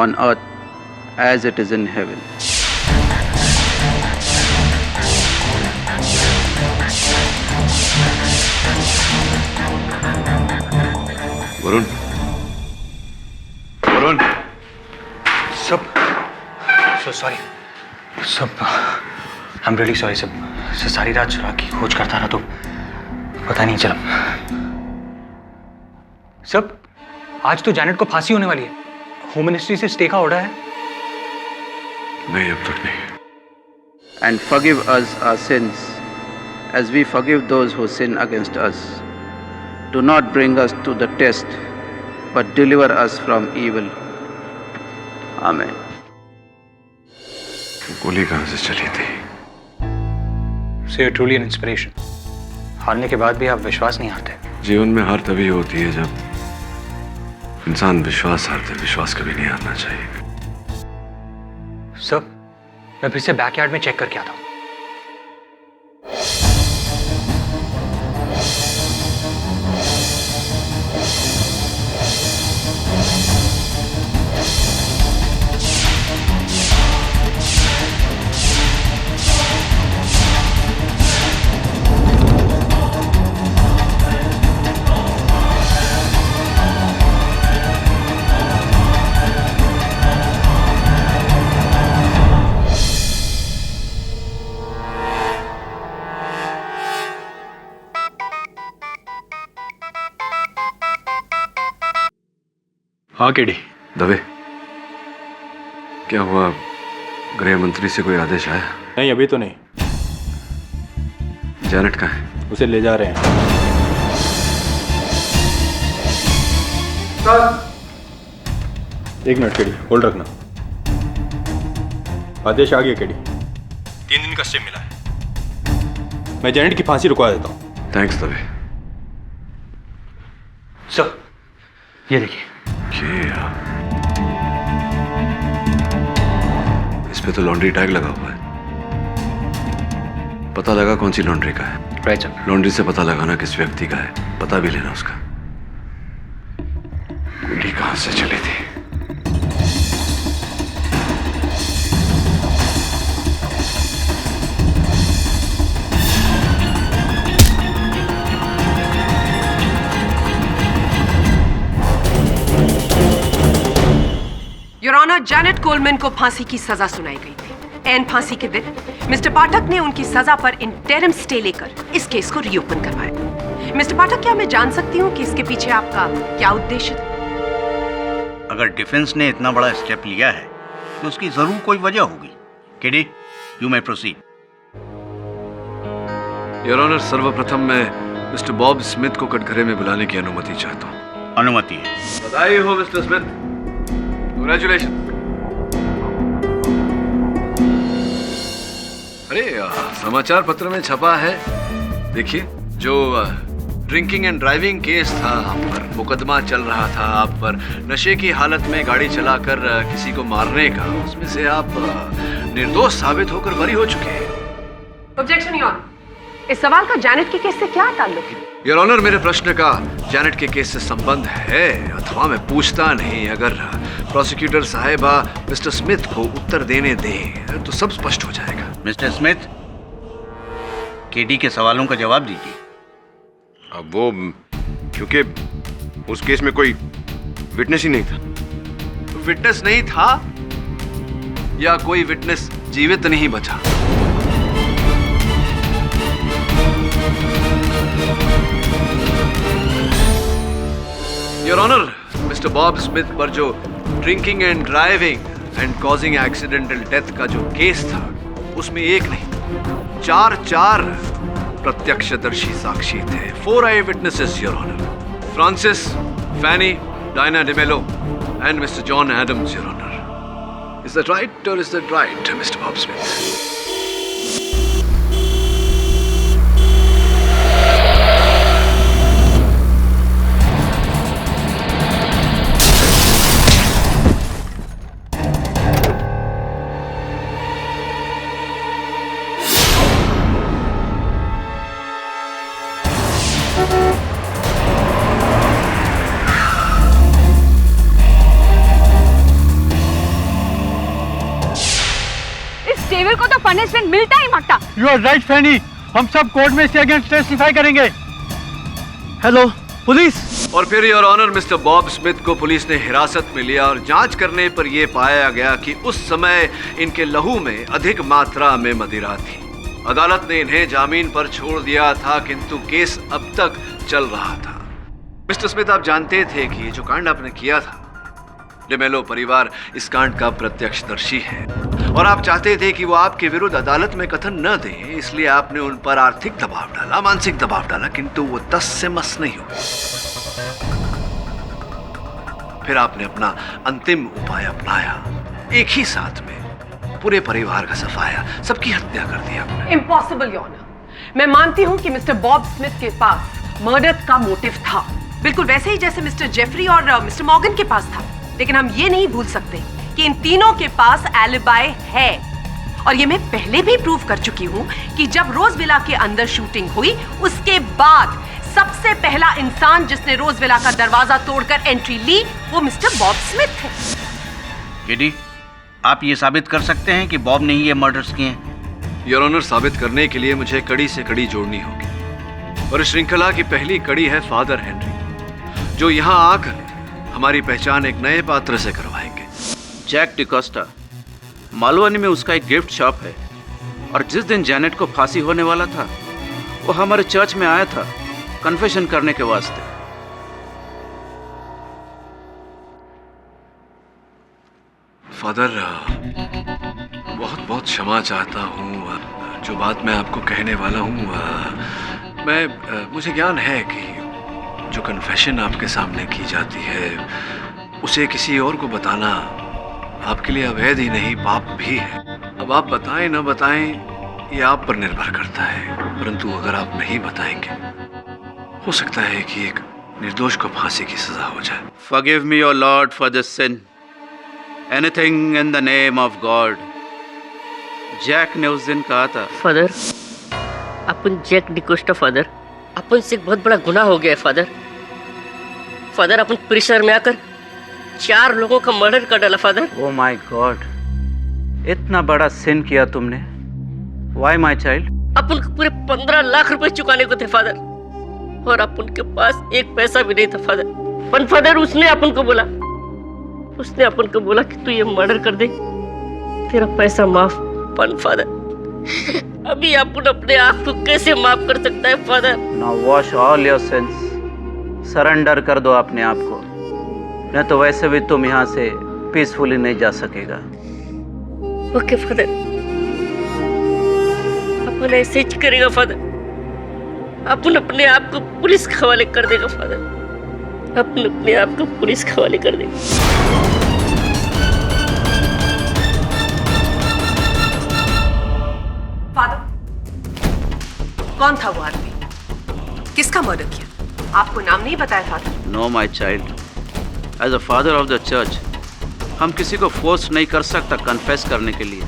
on earth as it is in heaven. Varun, Varun, सब so sorry सब, I am really sorry सब। सारी रात सुराग की खोज करता रहा तो पता नहीं चला। सब आज तो जेनेट को फांसी होने वाली है। होम मिनिस्ट्री से स्टे का ऑर्डर है। नहीं अब तक नहीं। And forgive us our sins as we forgive those who sin against us. Do not bring us to the test, but deliver us from evil. Amen. गोली कहां से चली थी? So you're truly an inspiration. हारने के बाद भी आप विश्वास नहीं हारते। जीवन में हार तभी होती है जब इंसान विश्वास हारते। विश्वास कभी नहीं हारना चाहिए। सर मैं फिर से बैकयार्ड में चेक करके आता हूं। हाँ केडी। दवे, क्या हुआ? गृह मंत्री से कोई आदेश आया? नहीं अभी तो नहीं। जेनेट कहाँ है? उसे ले जा रहे हैं। एक मिनट केडी, होल्ड रखना। आदेश आ गया केडी। 3 दिन का स्टे मिला है। मैं जेनेट की फांसी रुकवा देता हूँ। थैंक्स दवे। सर ये देखिए। इस पे तो लॉन्ड्री टैग लगा हुआ है। पता लगा कौन सी लॉन्ड्री का है? Right sir. लॉन्ड्री से पता लगाना किस व्यक्ति का है, पता भी लेना उसका। कहां से चली थी? योर ऑनर, जैनेट कोलमैन को फांसी की सजा सुनाई गई थी। एन फांसी के दिन मिस्टर पाठक ने उनकी सजा पर इंटरिम स्टे लेकर इस केस को रीओपन करवाया। मिस्टर पाठक, क्या मैं जान सकती हूँ कि इसके पीछे आपका क्या उद्देश्य था? अगर डिफेंस ने इतना बड़ा स्टेप लिया है तो उसकी जरूर कोई वजह होगी। KD, you may proceed. Your honour, सर्वप्रथम मैं मिस्टर बॉब स्मिथ को कटघरे में बुलाने की अनुमति चाहता हूँ। अनुमति है। बधाई हो मिस्टर स्मिथ, कांग्रेचुलेशन। अरे समाचार पत्र में छपा है, देखिए, जो ड्रिंकिंग एंड ड्राइविंग केस था, आप पर मुकदमा चल रहा था, आप पर नशे की हालत में गाड़ी चलाकर किसी को मारने का, उसमें से आप निर्दोष साबित होकर बरी हो चुके हैं। ऑब्जेक्शन योर ऑनर, इस सवाल का जैनेट के केस से क्या ताल्लुक है? योर ऑनर, मेरे प्रश्न का जैनेट के केस से संबंध है अथवा मैं पूछता नहीं। अगर प्रोसिक्यूटर साहिबा मिस्टर स्मिथ को उत्तर देने दें तो सब स्पष्ट हो जाएगा। मिस्टर स्मिथ, केडी के सवालों का जवाब दीजिए। अब वो, क्योंकि उस केस में कोई विटनेस ही नहीं था। विटनेस नहीं था या कोई विटनेस जीवित नहीं बचा? Your honour, mister Bob Smith पर जो drinking and driving and causing accidental death का जो केस था, उसमें एक नहीं, चार प्रत्यक्षदर्शी साक्षी थे। 4 eyewitnesses your honour, Francis, Fanny, Diana D'Mello and mister John Adams your honour. Is that right और is that right mister Bob Smith? Devil को तो पनिशमेंट मिलता ही मांगता। यू आर राइट फैनी, हम सब कोर्ट में इसके अगेंस्ट टेस्टिफाई करेंगे। Hello police. और फिर your honour, mister Bob Smith को पुलिस ने हिरासत में लिया और जांच करने पर यह पाया गया कि उस समय इनके लहू में अधिक मात्रा में मदिरा थी। अदालत ने इन्हें जामीन पर छोड़ दिया था, किंतु केस अब तक चल रहा था। मिस्टर स्मिथ, आप जानते थे कि जो कांड आपने किया था, डिमेलो परिवार इस कांड का प्रत्यक्षदर्शी है और आप चाहते थे कि वो आपके विरुद्ध अदालत में कथन न दें, इसलिए आपने उन पर आर्थिक दबाव डाला, मानसिक दबाव डाला, किंतु वो 10 से मस नहीं हुआ। फिर आपने अपना अंतिम उपाय अपनाया, एक ही साथ में पूरे परिवार का सफाया, सबकी हत्या कर दिया। इम्पॉसिबल योर ऑनर, मैं मानती हूं कि मिस्टर बॉब स्मिथ के पास मर्डर का मोटिव था, बिल्कुल वैसे ही जैसे मिस्टर जेफरी और मिस्टर मॉर्गन के पास था। लेकिन हम ये नहीं भूल सकते कि इन तीनों के पास एलिबाई है, और ये मैं पहले भी प्रूव कर चुकी हूं कि जब रोज विला के अंदर शूटिंग हुई, उसके बाद सबसे पहला इंसान जिसने रोज विला का दरवाजा तोड़कर एंट्री ली, वो मिस्टर बॉब स्मिथ थे। केडी, आप ये साबित कर सकते हैं कि बॉब ने ही ये मर्डर्स किए हैं? योर ऑनर, साबित करने के लिए मुझे कड़ी से कड़ी जोड़नी होगी, और इस श्रृंखला की पहली कड़ी है फादर हेनरी, जो यहाँ आकर हमारी पहचान एक नए पात्र से करवाएंगे। जैक डिकोस्टा, मालवानी में उसका एक गिफ्ट शॉप है, और जिस दिन जैनेट को फांसी होने वाला था, वो हमारे चर्च में आया था कन्फेशन करने के वास्ते। फादर, बहुत बहुत क्षमा चाहता हूँ, जो बात मैं आपको कहने वाला हूँ, मुझे ज्ञान है कि जो कन्फेशन आपके सामने की जाती है, उसे किसी और को बताना आपके लिए अवैध ही नहीं, पाप भी है। अब आप बताएं न बताएं, ये आप पर निर्भर करता है, परंतु अगर आप नहीं बताएंगे, हो सकता है कि एक निर्दोष को फांसी की सजा हो जाए। Forgive me, O Lord, for this sin. Anything in the name of God. Jack ने उस दिन कहा था, फादर, अपन जैक डिकोस्टा फादर, अपन से एक बहुत बड़ा गुनाह हो गया है फादर। फादर, अपन परिसर में आकर 4 लोगों का मर्डर कर डाला फादर। ओ माय गॉड, इतना बड़ा सिन किया तुमने। Why my child? अपन को पूरे 15 लाख रुपए चुकाने को थे फादर, और अपन के पास एक पैसा भी नहीं था फादर। पर फादर उसने अपन को बोला कि तू ये मर्डर कर दे, तेरा पैसा माफ। पर फादर अभी अपन अपने आप को कैसे माफ कर सकता है father? Now wash all your sins, surrender कर दो अपने आप को, नहीं तो वैसे भी तुम यहाँ से पीसफुली नहीं जा सकेगा। ओके फादर, अपन ऐसे ही करेगा फादर। अपन अपने आप को पुलिस के हवाले कर देगा फादर, अपन अपने आप को पुलिस के हवाले कर देगा। फादर, कौन था वो आदमी? किसका मर्डर किया? आपको नाम नहीं बताया father? No my child, as a father of the church हम किसी को फोर्स नहीं कर सकता कन्फेस करने के लिए।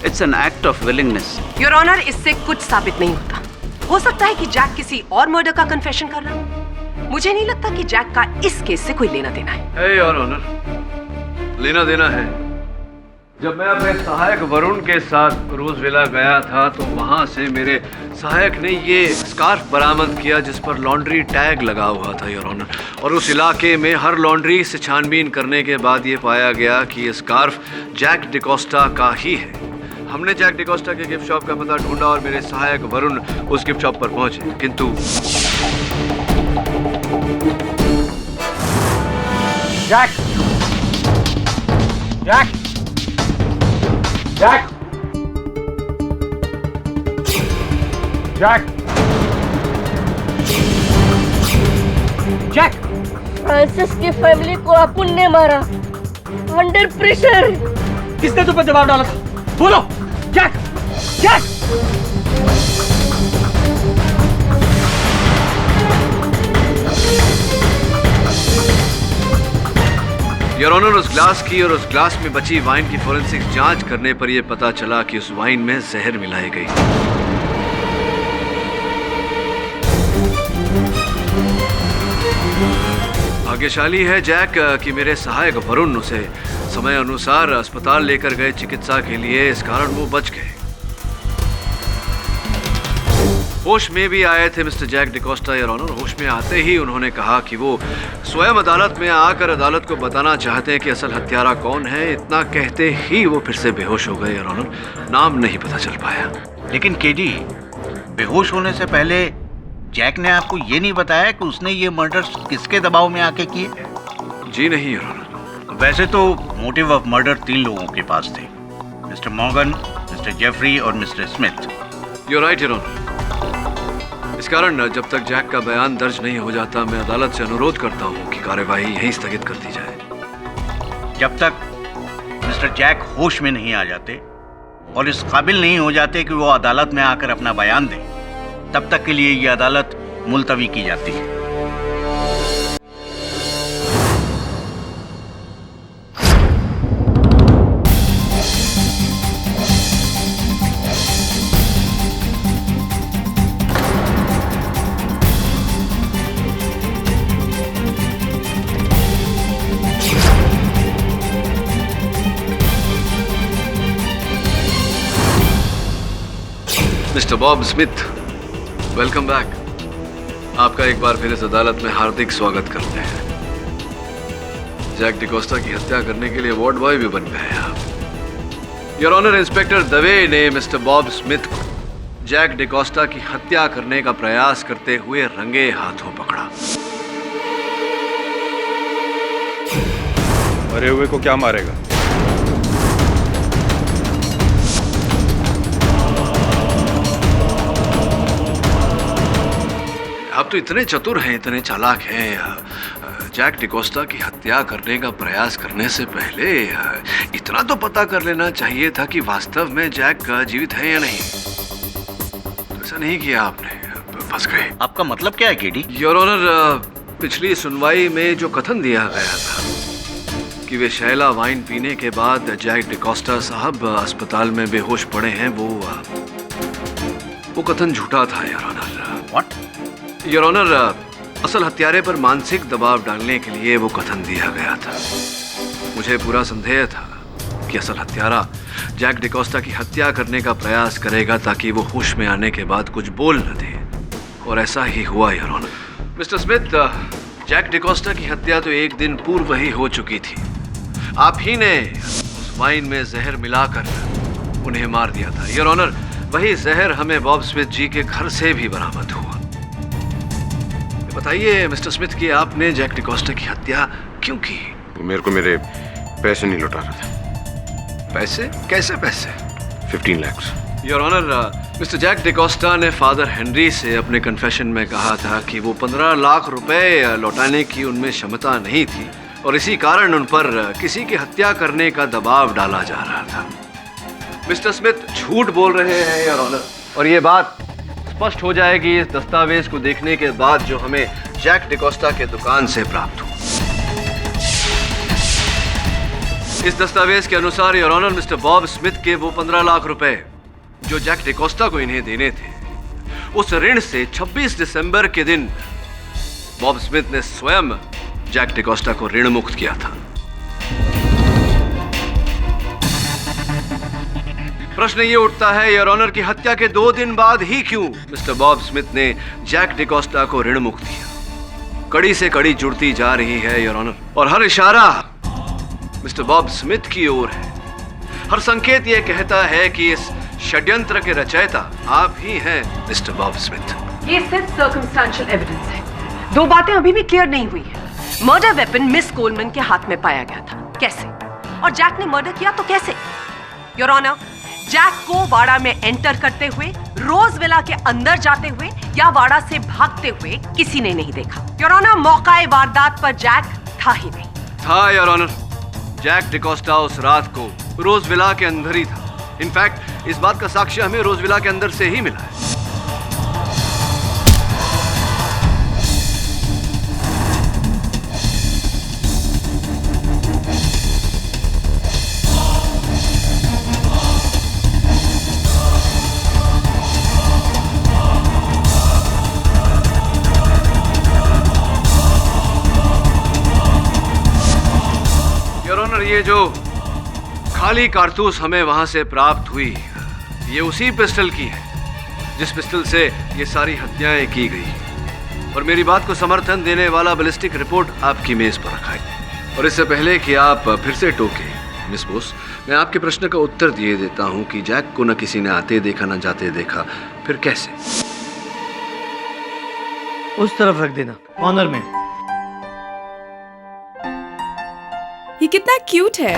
It's an act of willingness. Your honour, इससे कुछ साबित नहीं होता। हो सकता है कि जैक किसी और मर्डर का कन्फेशन कर रहा हो। मुझे नहीं लगता कि जैक का इस केस से कोई लेना देना है। है योर ऑनर, लेना देना है। जब मैं अपने सहायक वरुण के साथ रोजविला गया था तो वहां से मेरे सहायक ने ये स्कार्फ बरामद किया जिस पर लॉन्ड्री टैग लगा हुआ था योर ऑनर, और उस इलाके में हर लॉन्ड्री से छानबीन करने के बाद ये पाया गया कि ये स्कार्फ जैक डिकोस्टा का ही है। हमने जैक डिकोस्टा के गिफ्ट शॉप का पता ढूंढा और मेरे सहायक वरुण उस गिफ्ट शॉप पर पहुंचे, किंतु Jack Jack Jack Jack Jack Francis की फैमिली को अपन ने मारा अंडर प्रेशर। किसने तुम पर दबाव डाला था? बोलो जैक जैक। योर ऑनर, उस ग्लास की और उस ग्लास में बची वाइन की फोरेंसिक जांच करने पर यह पता चला कि उस वाइन में जहर मिलाई गई। भाग्यशाली है जैक कि मेरे सहायक वरुण उसे समय अनुसार अस्पताल लेकर गए चिकित्सा के लिए, इस कारण वो बच गए। होश में भी आए थे mister Jack D'Costa your honour. होश में आते ही उन्होंने कहा कि वो स्वयं अदालत में आकर अदालत को बताना चाहते हैं कि असल हत्यारा कौन है। इतना कहते ही वो फिर से बेहोश हो गए योर ऑनर, नाम नहीं पता चल पाया। लेकिन केडी, बेहोश होने से पहले जैक ने आपको ये नहीं बताया कि उसने ये मर्डर किसके दबाव में आके किए? जी नहीं योर ऑनर। वैसे तो मोटिव ऑफ मर्डर 3 लोगों के पास थे, मिस्टर मॉर्गन, मिस्टर जेफरी और mister Smith. You right your honour. इस कारण जब तक जैक का बयान दर्ज नहीं हो जाता मैं अदालत से अनुरोध करता हूं कि कार्यवाही यहीं स्थगित कर दी जाए। जब तक मिस्टर जैक होश में नहीं आ जाते और इस काबिल नहीं हो जाते कि वो अदालत में आकर अपना बयान दें, तब तक के लिए ये अदालत मुलतवी की जाती है। Mister Bob Smith, welcome back. आपका एक बार फिर इस अदालत में हार्दिक स्वागत करते हैं। जैक डिकोस्टा की हत्या करने के लिए वार्ड बॉय भी बन गए आप। योर ऑनर, इंस्पेक्टर दवे ने मिस्टर बॉब स्मिथ को जैक डिकोस्टा की हत्या करने का प्रयास करते हुए रंगे हाथों पकड़ा। मरे हुए को क्या मारेगा? आप तो इतने चतुर हैं, इतने चालाक हैं। जैक डिकोस्टा की हत्या करने का प्रयास करने से पहले इतना तो पता कर लेना चाहिए था कि वास्तव में जैक जीवित है या नहीं। ऐसा नहीं किया आपने, फंस गए। आपका मतलब क्या है केडी? योर ऑनर, पिछली सुनवाई में जो कथन दिया गया था कि वे शैला वाइन पीने के बाद जैक डिकोस्टा साहब अस्पताल में बेहोश पड़े हैं, वो कथन झूठा था your honour. What? Your honour, असल हत्यारे पर मानसिक दबाव डालने के लिए वो कथन दिया गया था। मुझे पूरा संदेह था कि असल हत्यारा जैक डिकोस्टा की हत्या करने का प्रयास करेगा ताकि वो होश में आने के बाद कुछ बोल न दे, और ऐसा ही हुआ your honour. Mister Smith, Jack D'Costa की हत्या तो एक दिन पूर्व ही हो चुकी थी। आप ही ने उस वाइन में जहर मिलाकर उन्हें मार दिया था योर ऑनर। वही जहर हमें बॉब स्मिथ जी के घर से भी बरामद हुआ। बताइए मिस्टर स्मिथ कि आपने जैक डिकोस्टा की हत्या क्यों की? मेरे को मेरे पैसे नहीं लौटा रहा था। पैसे? कैसे पैसे? 15 lakh. Your honour, mister Jack D'Costa ने फादर हेनरी से अपने कन्फेशन में कहा था कि वो 15 लाख रुपए लौटाने की उनमें क्षमता नहीं थी और इसी कारण उन पर किसी की हत्या करने का दबाव डाला जा रहा था। मिस्टर स्मिथ झूठ बोल रहे हैं योर ऑनर, और ये बात स्पष्ट हो जाएगी इस दस्तावेज को देखने के बाद जो हमें जैक डिकोस्टा के दुकान से प्राप्त हुआ। इस दस्तावेज के अनुसार your honour, mister Bob Smith के वो 15 लाख रुपए जो जैक डिकोस्टा को इन्हें देने थे, उस ऋण से 26 दिसंबर के दिन बॉब स्मिथ ने स्वयं जैक डिकोस्टा को ऋण मुक्त किया था। प्रश्न ये उठता है योर ऑनर की हत्या के 2 दिन बाद ही क्यों मिस्टर बॉब स्मिथ ने जैक डिकोस्टा को ऋण मुक्त किया? कड़ी से कड़ी जुड़ती जा रही है योर ऑनर, और हर इशारा मिस्टर बॉब स्मिथ की ओर है। हर संकेत ये कहता है कि इस षड्यंत्र के रचयिता आप ही हैं मिस्टर बॉब स्मिथ। ये सिर्फ सर्कमस्टेंशियल एविडेंस है। 2 बातें अभी भी क्लियर नहीं हुई है। मर्डर वेपन मिस कोलमैन के हाथ में पाया गया था, कैसे? और जैक ने मर्डर किया तो कैसे? योर ऑनर, जैक को वाड़ा में एंटर करते हुए, रोज विला के अंदर जाते हुए या वाड़ा से भागते हुए किसी ने नहीं देखा। योर ऑनर, मौकाए वारदात पर जैक था ही नहीं। था योर ऑनर। जैक डिकोस्टा उस रात को रोज विला के अंदर ही था। इनफैक्ट इस बात का साक्ष्य हमें रोज विला के अंदर से ही मिला है। ये जो खाली कारतूस हमें वहां से प्राप्त हुई, ये उसी पिस्टल की है जिस पिस्टल से ये सारी हत्याएं की गई। और मेरी बात को समर्थन देने वाला बैलिस्टिक रिपोर्ट आपकी मेज पर रखा है। और इससे पहले कि आप फिर से टोके मिस बोस, मैं आपके प्रश्न का उत्तर दिए देता हूं कि जैक को न किसी ने आते देखा न जाते देखा, फिर कैसे? उस तरफ रख देना, कॉर्नर में। ये कितना क्यूट है।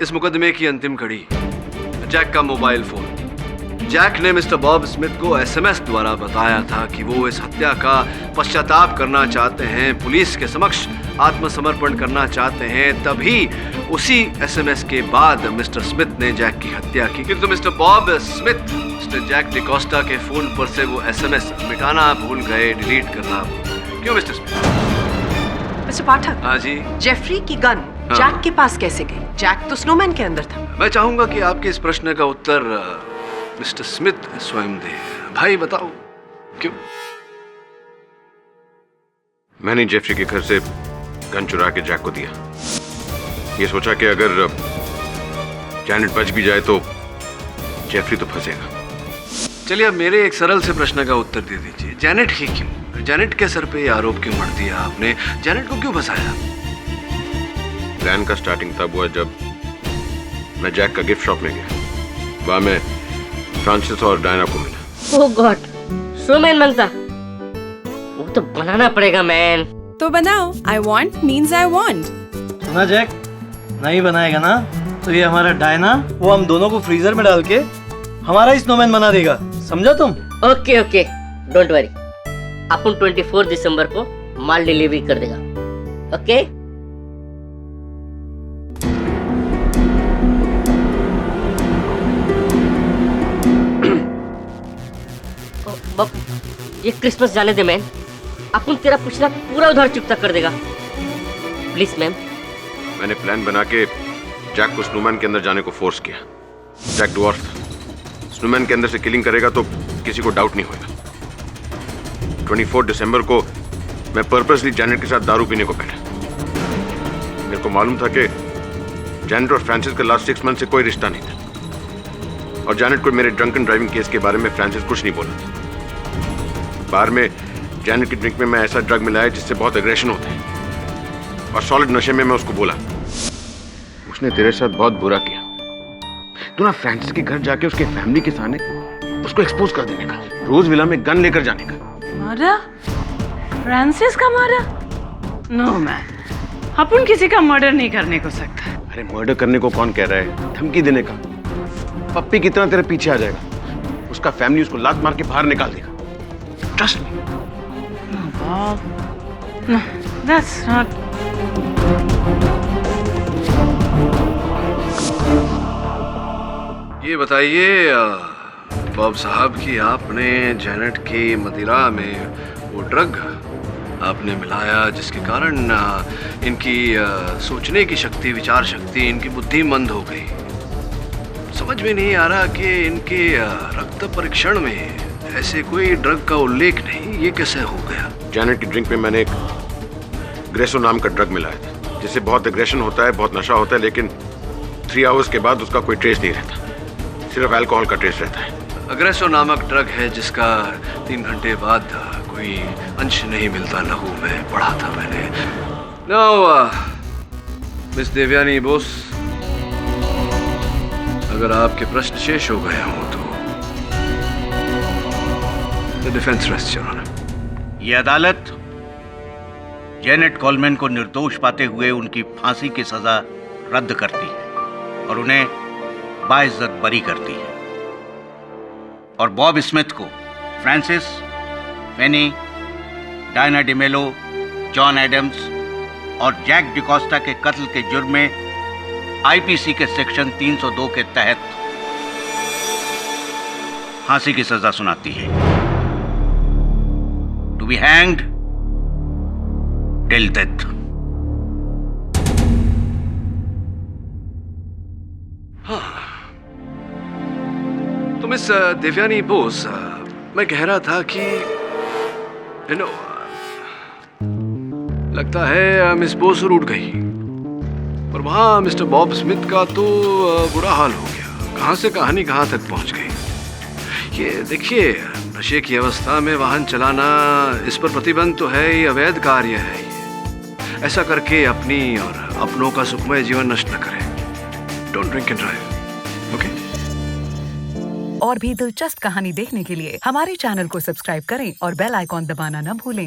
इस मुकदमे की अंतिम कड़ी, जैक का मोबाइल फोन। जैक ने मिस्टर बॉब स्मिथ को एसएमएस द्वारा बताया था कि वो इस हत्या का पश्चाताप करना चाहते हैं, पुलिस के समक्ष आत्मसमर्पण करना चाहते हैं। तभी उसी एसएमएस के बाद मिस्टर स्मिथ ने जैक की हत्या की। किंतु mister Bob Smith mister Jack D'Costa के फोन पर से वो एसएमएस मिटाना भूल गए, डिलीट करना। क्यों मिस्टर स्मिथ? मिस्टर पाठक। हाँ जी। जेफरी की गन जैक के पास कैसे गई? जैक तो स्नोमैन के अंदर था। मैं चाहूंगा कि आपके इस प्रश्न का उत्तर मिस्टर स्मिथ स्वयं दे। भाई बताओ क्यों? मैंने जेफरी के घर से गन चुरा के जैक को दिया। ये सोचा कि अगर जैनेट बच भी जाए तो जेफरी तो फंसेगा। चलिए अब मेरे एक सरल से प्रश्न का उत्तर दे दीजिए, जेनेट ही क्यों? जेनेट के सर पे ये आरोप क्यों मढ़ दिया आपने? जेनेट को क्यों फंसाया? प्लान का स्टार्टिंग तब हुआ जब मैं जैक का गिफ्ट शॉप में गया। वहां मैं फ्रांसिस और डायना को मिला। ओह गॉड, स्नोमैन बनता? वो तो बनाना पड़ेगा मैन। तो बनाओ। I want means I want. सुना जैक, नहीं बनाएगा ना तो ये हमारा डायना वो हम दोनों को फ्रीजर में डाल के हमारा ही स्नोमैन बना देगा, समझा तुम? Okay okay, don't worry. अपन 24 दिसंबर को माल डिलीवरी कर देगा। ओके? ये क्रिसमस जाने दे मैन, अपन तेरा पिछला पूरा उधार चुकता कर देगा। Please ma'am. मैंने प्लान बना के जैक को स्नोमैन के अंदर जाने को फोर्स किया। जैक ड्वार्फ स्नोमैन के अंदर से किलिंग करेगा तो किसी को डाउट नहीं होगा। 24 दिसंबर को मैं पर्पसली जैनेट के साथ दारू पीने को बैठा। मेरे को मालूम था कि जैनेट और फ्रांसिस का लास्ट 6 मंथ से कोई रिश्ता नहीं था, और जैनेट को मेरे ड्रंकन ड्राइविंग केस के बारे में फ्रांसिस कुछ नहीं बोला था। बार में जैनेट की ड्रिंक में मैं ऐसा ड्रग मिलाया जिससे बहुत एग्रेशन होता है, और सॉलिड नशे में मैं उसको बोला, उसने तेरे साथ बहुत बुरा किया। तू ना फ्रांसिस के घर जाके उसके फैमिली के सामने उसको एक्सपोज कर देने का, रोज विला में गन लेकर जाने का। मारा? फ्रांसिस का मारा? नो मैन, अपन किसी का मर्डर नहीं करने को सकता। अरे मर्डर करने को कौन कह रहा है? धमकी देने का। पप्पी की तरह तेरे पीछे आ जाएगा, उसका फैमिली उसको लात मार के बाहर निकाल देगा। Trust me. No, that's not. ये बताइए बॉब साहब कि आपने जैनेट की मदिरा में वो ड्रग आपने मिलाया जिसके कारण इनकी सोचने की शक्ति, विचार शक्ति, इनकी बुद्धि मंद हो गई। समझ में नहीं आ रहा कि इनके रक्त परीक्षण में ऐसे कोई ड्रग का उल्लेख नहीं, ये कैसे हो गया? जैनेट की ड्रिंक में मैंने एक ग्रेसो नाम का ड्रग मिलाया था, जिससे बहुत एग्रेशन होता है, बहुत नशा होता है, लेकिन 3 आवर्स के बाद उसका कोई ट्रेस नहीं रहता, सिर्फ अल्कोहल का ट्रेस रहता है। अग्रेसो नामक ड्रग है जिसका 3 घंटे बाद कोई अंश नहीं मिलता लहू में, पढ़ा था मैंने। नाउ मिस देवयानी बोस, अगर आपके प्रश्न शेष हो गए हों तो the defence rest your honour. ये अदालत जेनेट कोलमैन को निर्दोष पाते हुए उनकी फांसी की सजा रद्द करती है और उन्हें बाइज्जत बरी करती है, और बॉब स्मिथ को फ्रांसिस, फेनी, डायना डिमेलो, जॉन एडम्स और जैक डिकोस्टा के कत्ल के जुर्म में आईपीसी के सेक्शन 302 के तहत फांसी की सजा सुनाती है। To be hanged till death. तो मिस देवयानी बोस, मैं कह रहा था कि लगता है मिस बोस रूठ गई, और वहां मिस्टर बॉब स्मिथ का तो बुरा हाल हो गया। कहां से कहानी कहां तक पहुंच गई। ये देखिए, नशे की अवस्था में वाहन चलाना, इस पर प्रतिबंध तो है, ये अवैध कार्य है। ये ऐसा करके अपनी और अपनों का सुखमय जीवन नष्ट न करें। Don't drink and drive, okay? और भी दिलचस्प कहानी देखने के लिए हमारे चैनल को सब्सक्राइब करें और बेल आइकॉन दबाना न भूलें।